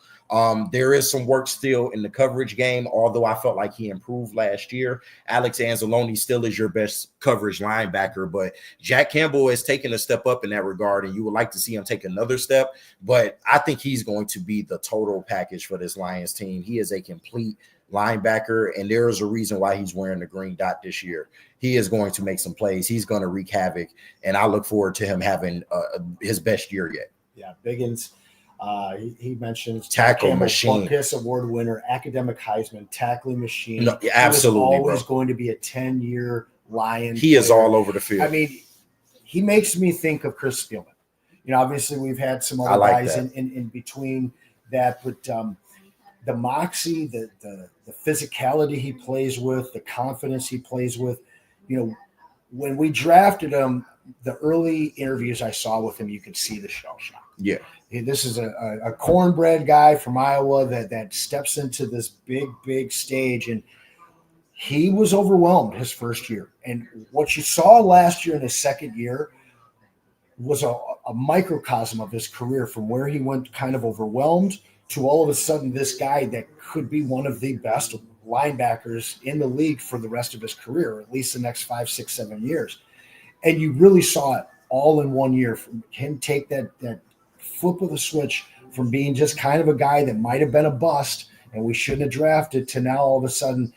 There is some work still in the coverage game, although I felt like he improved last year. Alex Anzalone still is your best coverage linebacker, but Jack Campbell has taken a step up in that regard, and you would like to see him take another step. But I think he's going to be the total package for this Lions team. He is a complete linebacker, and there is a reason why he's wearing the green dot this year. He is going to make some plays. He's going to wreak havoc, and I look forward to him having his best year yet. Yeah, Biggins. He mentions tackle Campbell, machine, Piss Award winner, academic Heisman, tackling machine. No, absolutely, always going to be a 10-year Lion. He is all over the field. I mean, he makes me think of Chris Spielman. You know, obviously we've had some other guys in between that, but the moxie, the physicality he plays with, the confidence he plays with. You know, when we drafted him, the early interviews I saw with him, you could see the shell shock. Yeah. This is a cornbread guy from Iowa that steps into this big stage, and he was overwhelmed his first year. And what you saw last year in his second year was a microcosm of his career, from where he went kind of overwhelmed to all of a sudden this guy that could be one of the best linebackers in the league for the rest of his career, or at least the next 5, 6, 7 years. And you really saw it all in 1 year, from him take that flip of the switch from being just kind of a guy that might have been a bust and we shouldn't have drafted, to now all of a sudden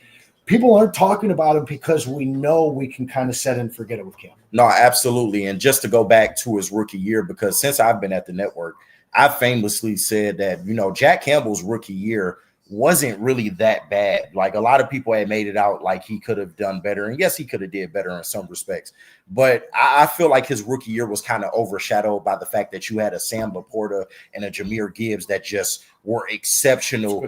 people aren't talking about him because we know we can kind of set and forget it with Cam. No, absolutely. And just to go back to his rookie year, because since I've been at the network, I famously said that, you know, Jack Campbell's rookie year wasn't really that bad. Like, a lot of people had made it out like he could have done better. And yes, he could have did better in some respects. But I feel like his rookie year was kind of overshadowed by the fact that you had a Sam Laporta and a Jahmyr Gibbs that just were exceptional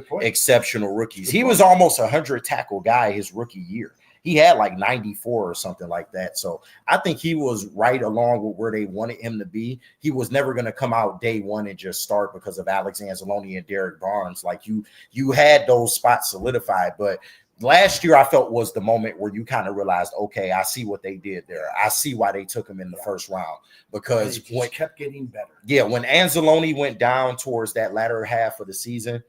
rookies. He was almost a 100 tackle guy his rookie year. He had like 94 or something like that. So I think he was right along with where they wanted him to be. He was never going to come out day one and just start because of Alex Anzalone and Derek Barnes. Like, you had those spots solidified. But last year I felt was the moment where you kind of realized, okay, I see what they did there. I see why they took him in the first round, because he kept getting better. Yeah, when Anzalone went down towards that latter half of the season,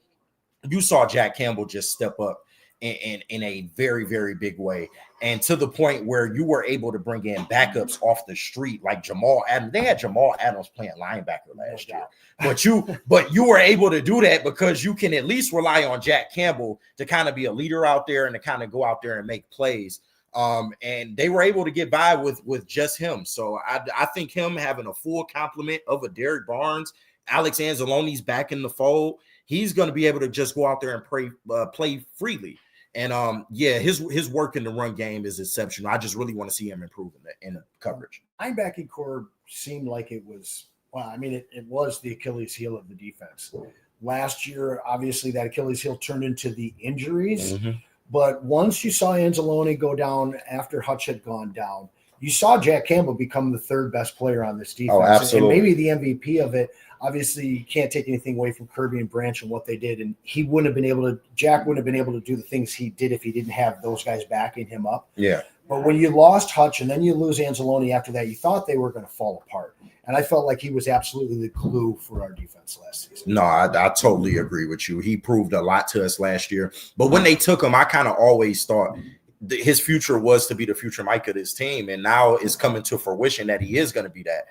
you saw Jack Campbell just step up in a very, very big way. And to the point where you were able to bring in backups off the street, like Jamal Adams. They had Jamal Adams playing linebacker last year. But you were able to do that because you can at least rely on Jack Campbell to kind of be a leader out there and to kind of go out there and make plays. And they were able to get by with just him. So I think him having a full complement of a Derek Barnes, Alex Anzalone's back in the fold, he's going to be able to just go out there and play freely. And his work in the run game is exceptional. I just really want to see him improve in the coverage. Linebacking core seemed like it was, it was the Achilles heel of the defense. Last year, obviously, that Achilles heel turned into the injuries. Mm-hmm. But once you saw Anzalone go down after Hutch had gone down, you saw Jack Campbell become the third best player on this defense. Oh, absolutely. And maybe the MVP of it. Obviously, you can't take anything away from Kirby and Branch and what they did. And Jack wouldn't have been able to do the things he did if he didn't have those guys backing him up. Yeah. But when you lost Hutch and then you lose Anzalone after that, you thought they were going to fall apart. And I felt like he was absolutely the glue for our defense last season. No, I totally agree with you. He proved a lot to us last year. But when they took him, I kind of always thought his future was to be the future Mike of this team. And now it's coming to fruition that he is going to be that.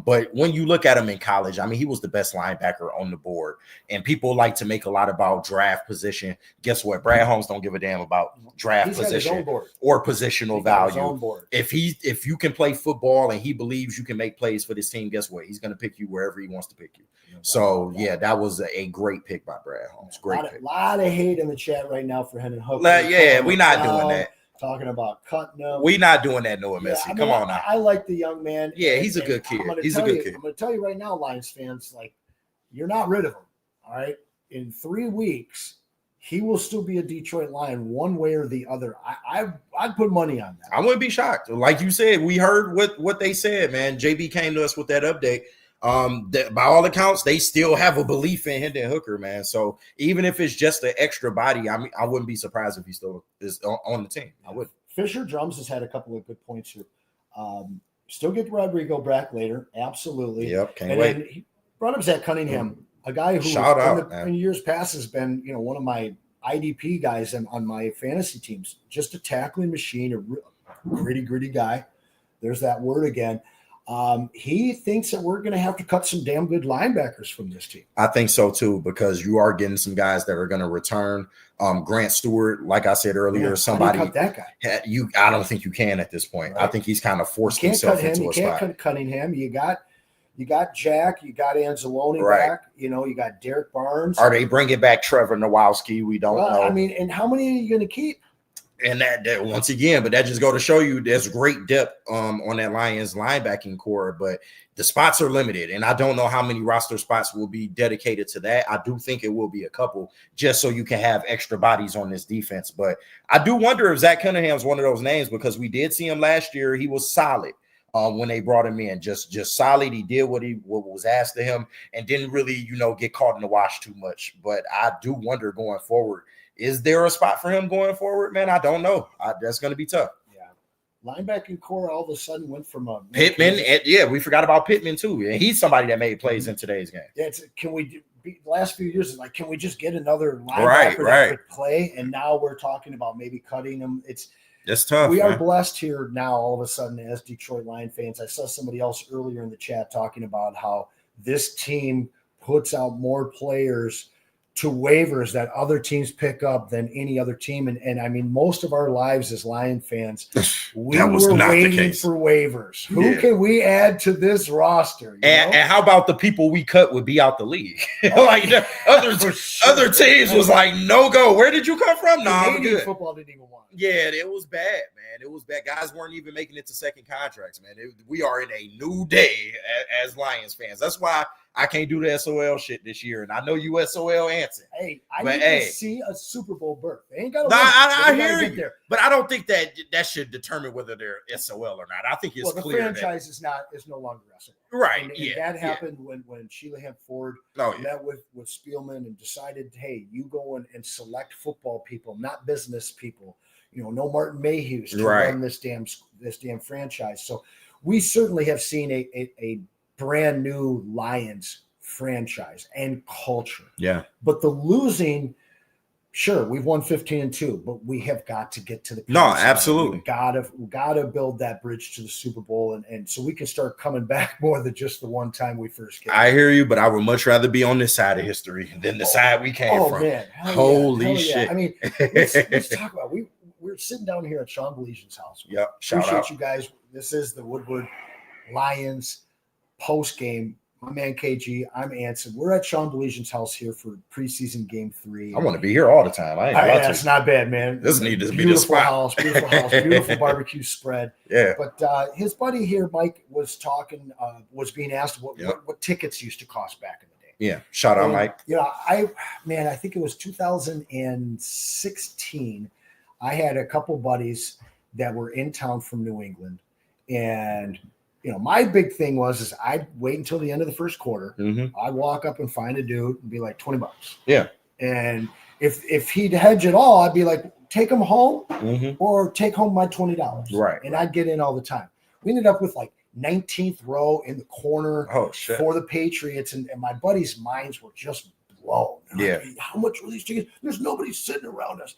But when you look at him in college, I mean, he was the best linebacker on the board. And people like to make a lot about draft position. Guess what? Brad Holmes don't give a damn about draft position or positional value. If you can play football and he believes you can make plays for this team, guess what? He's going to pick you wherever he wants to pick you. So, yeah, that was a great pick by Brad Holmes. Great pick. A lot of hate in the chat right now for Hendon Hooker. Yeah, we're not doing that. Talking about cutting him. We're not doing that, Noah Messi. Come on now. I like the young man. Yeah, he's a good kid. He's a good kid. I'm going to tell you right now, Lions fans, like, you're not rid of him, all right? In 3 weeks, he will still be a Detroit Lion one way or the other. I'd put money on that. I wouldn't be shocked. Like you said, we heard what they said, man. JB came to us with that update. By all accounts, they still have a belief in Hendon Hooker, man. So even if it's just an extra body, I mean, I wouldn't be surprised if he still is on the team. I would. Fisher Drums has had a couple of good points here. Still get Rodrigo back later. Absolutely. Yep. Can't wait. Then he brought up Zach Cunningham, a guy who in years past has been, one of my IDP guys on my fantasy teams. Just a tackling machine, a gritty guy. There's that word again. He thinks that we're going to have to cut some damn good linebackers from this team. I think so too, because you are getting some guys that are going to return. Grant Stewart, like I said earlier, somebody. How do you cut that guy? I don't think you can at this point. Right. I think he's kind of forced himself into a spot. You can't cut Cunningham. You got Jack. You got Anzalone back. You got Derek Barnes. Are they bringing back Trevor Nowalski? We don't know. I mean, and how many are you going to keep? And that once again, but that just go to show you there's great depth on that Lions linebacking core, but the spots are limited. And I don't know how many roster spots will be dedicated to that. I do think it will be a couple just so you can have extra bodies on this defense. But I do wonder if Zach Cunningham's one of those names because we did see him last year. He was solid when they brought him in, just solid. He did what was asked of him and didn't really, get caught in the wash too much. But I do wonder going forward, is there a spot for him going forward, man? I don't know. That's going to be tough. Yeah. Linebacking core all of a sudden went from a Pittman. And we forgot about Pittman too. And he's somebody that made plays in today's game. Yeah, the last few years is like, can we just get another linebacker that could play? And now we're talking about maybe cutting him. It's tough. We are blessed here now all of a sudden as Detroit Lion fans. I saw somebody else earlier in the chat talking about how this team puts out more players to waivers that other teams pick up than any other team. And I mean, most of our lives as Lion fans, we were waiting for waivers. Who can we add to this roster? And how about the people we cut would be out the league? Other teams was like, no go. Where did you come from? No, good. Football didn't even want it. Yeah, it was bad, man. It was bad. Guys weren't even making it to second contracts, man. We are in a new day as Lions fans. That's why I can't do the SOL shit this year, and I know you SOL answer. Hey, I need to see a Super Bowl berth. They ain't got to. I hear you, there. But I don't think that should determine whether they're SOL or not. I think it's clear the franchise is no longer SOL. Right. And that happened when Sheila Hamp Ford met with Spielman and decided, hey, you go and select football people, not business people. No Martin Mayhews to run this damn franchise. So we certainly have seen a brand new Lions franchise and culture. Yeah. But the losing, sure, we've won 15-2, but we have got to get to the absolutely. We gotta build that bridge to the Super Bowl and so we can start coming back more than just the one time we first came. I hear you, but I would much rather be on this side of history than the side we came from. Man. Holy shit. I mean, let's talk about we're sitting down here at Sean Baligan's house. Yep. Appreciate you guys. This is the Woodward Lions post game My man KG, I'm Anson. We're at Sean Baligan's house here for preseason game 3. I want to be here all the time. I ain't allowed That's to. not bad, man. This need to be the beautiful spot. Beautiful house, beautiful barbecue spread. Yeah. But his buddy here, Mike, was talking, was being asked what tickets used to cost back in the day. Yeah. Shout out, Mike. I think it was 2016. I had a couple buddies that were in town from New England, and my big thing is I'd wait until the end of the first quarter. Mm-hmm. I'd walk up and find a dude and be like $20. Yeah. And if he'd hedge it all, I'd be like, take him home or take home my $20. Right. And I'd get in all the time. We ended up with like 19th row in the corner for the Patriots. And my buddies' minds were just blown. Yeah. Like, how much were these tickets? There's nobody sitting around us.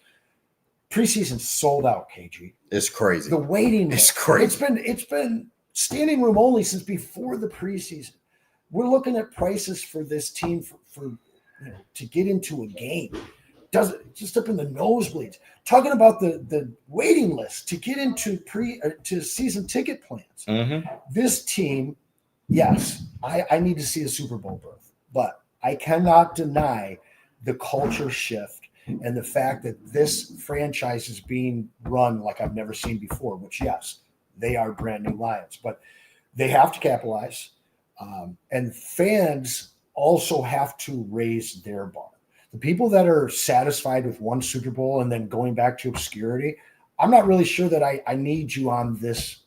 Preseason sold out, KG. It's crazy. The waiting is crazy. It's been standing room only since before the preseason. We're looking at prices for this team for to get into a game. Just up in the nosebleeds. Talking about the waiting list to get into to season ticket plans. Mm-hmm. This team, yes, I need to see a Super Bowl berth, but I cannot deny the culture shift and the fact that this franchise is being run like I've never seen before, which, yes, they are brand new Lions, but they have to capitalize. And fans also have to raise their bar. The people that are satisfied with one Super Bowl and then going back to obscurity, I'm not really sure that I need you on this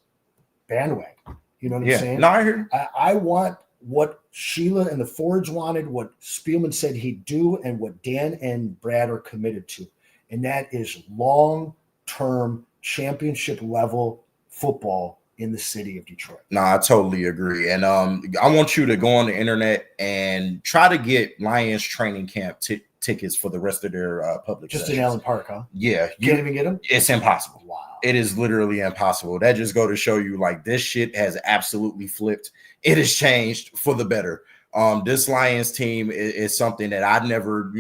bandwagon. You know what I'm saying? No, I hear. I want what Sheila and the Fords wanted, what Spielman said he'd do, and what Dan and Brad are committed to. And that is long-term championship level football in the city of Detroit. No, I totally agree. And I want you to go on the internet and try to get Lions training camp tickets for the rest of their public Just sessions. in Allen Park, huh? Yeah. You can't even get them? It's impossible. Wow. It is literally impossible. That just go to show you, like, this shit has absolutely flipped. It has changed for the better. This Lions team is something that I never,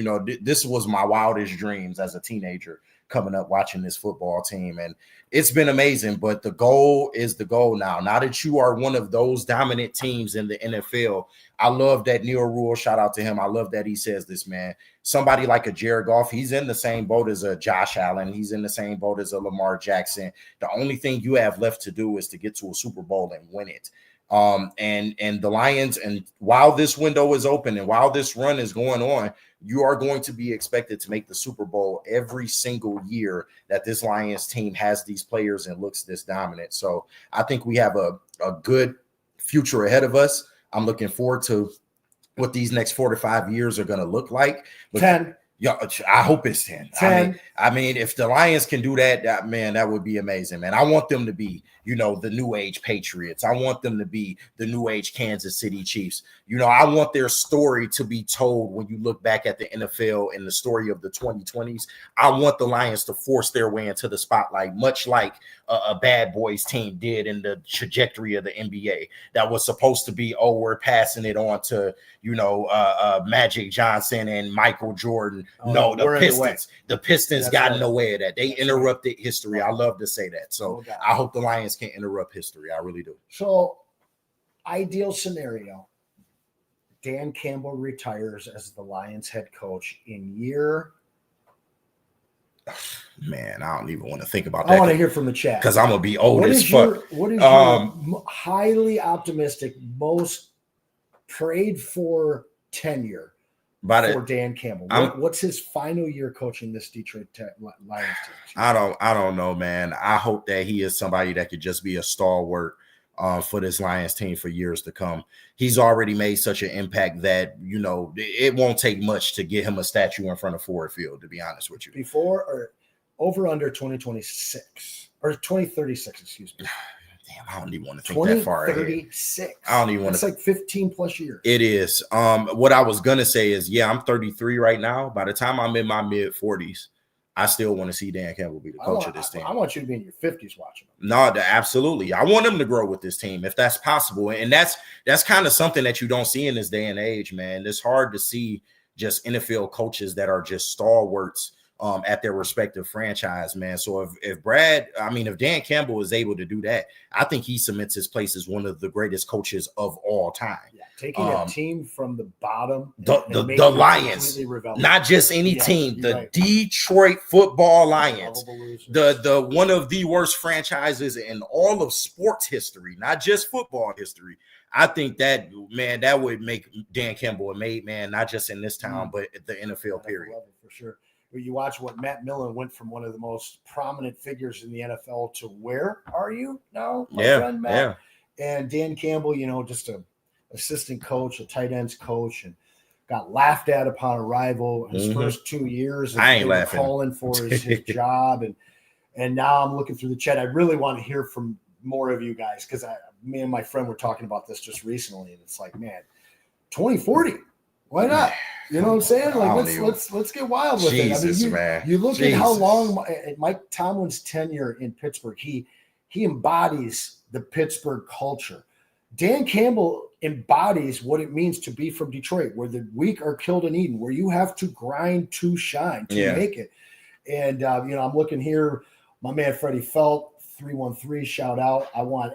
this was my wildest dreams as a teenager coming up watching this football team. And it's been amazing, but the goal is the goal now. Now that you are one of those dominant teams in the NFL, I love that Neil Rule, shout out to him. I love that he says this, man. Somebody like a Jared Goff, he's in the same boat as a Josh Allen. He's in the same boat as a Lamar Jackson. The only thing you have left to do is to get to a Super Bowl and win it. And the Lions, and while this window is open and while this run is going on, you are going to be expected to make the Super Bowl every single year that this Lions team has these players and looks this dominant. So I think we have a good future ahead of us. I'm looking forward to what these next 4 to 5 years are going to look like. But 10. Yeah, I hope it's 10. 10. I mean, if the Lions can do that, man, that would be amazing, man. I want them to be, the new age Patriots. I want them to be the new age Kansas City Chiefs. I want their story to be told when you look back at the NFL and the story of the 2020s. I want the Lions to force their way into the spotlight, much like a Bad Boys team did in the trajectory of the NBA. That was supposed to be, we're passing it on to, Magic Johnson and Michael Jordan. No, the Pistons got in the way of that. They interrupted history. I love to say that. So I hope the Lions can interrupt history. I really do. So, ideal scenario, Dan Campbell retires as the Lions head coach in year. Man, I don't even want to think about that. I want to hear from the chat because I'm gonna be old as fuck. What is your highly optimistic, most prayed for tenure for Dan Campbell? What's his final year coaching this Detroit Lions team? I don't know, man. I hope that he is somebody that could just be a stalwart for this Lions team for years to come. He's already made such an impact that, it won't take much to get him a statue in front of Ford Field, to be honest with you. Before or over under 2026 or 2036, excuse me. Damn, I don't even want to think that far ahead. 2036. I don't even want to. It's like 15 plus years. It is. What I was going to say is, I'm 33 right now. By the time I'm in my mid 40s, I still want to see Dan Campbell be the coach of this team. I want you to be in your 50s watching him. No, absolutely. I want him to grow with this team if that's possible. And that's kind of something that you don't see in this day and age, man. It's hard to see just NFL coaches that are just stalwarts at their respective franchise, man. So if Dan Campbell is able to do that, I think he cements his place as one of the greatest coaches of all time. Yeah, taking a team from the bottom, the Lions, not just any team, the Detroit Football Lions, the one of the worst franchises in all of sports history, not just football history. I think that, man, that would make Dan Campbell a made man, not just in this town, but the NFL period. For sure. You watch what Matt Millen went from one of the most prominent figures in the NFL to where are you now, my friend Matt? And Dan Campbell, just a assistant coach, a tight ends coach, and got laughed at upon arrival his first 2 years. I ain't laughing. Calling for his job, and now I'm looking through the chat. I really want to hear from more of you guys because me and my friend were talking about this just recently, and it's like, man, 2040, why not? You know what I'm saying? Like, let's get wild with it. I mean, man. You look at how long Mike Tomlin's tenure in Pittsburgh. He embodies the Pittsburgh culture. Dan Campbell embodies what it means to be from Detroit, where the weak are killed in Eden, where you have to grind to shine to make it. And I'm looking here. My man Freddie Felt 313 shout out. I want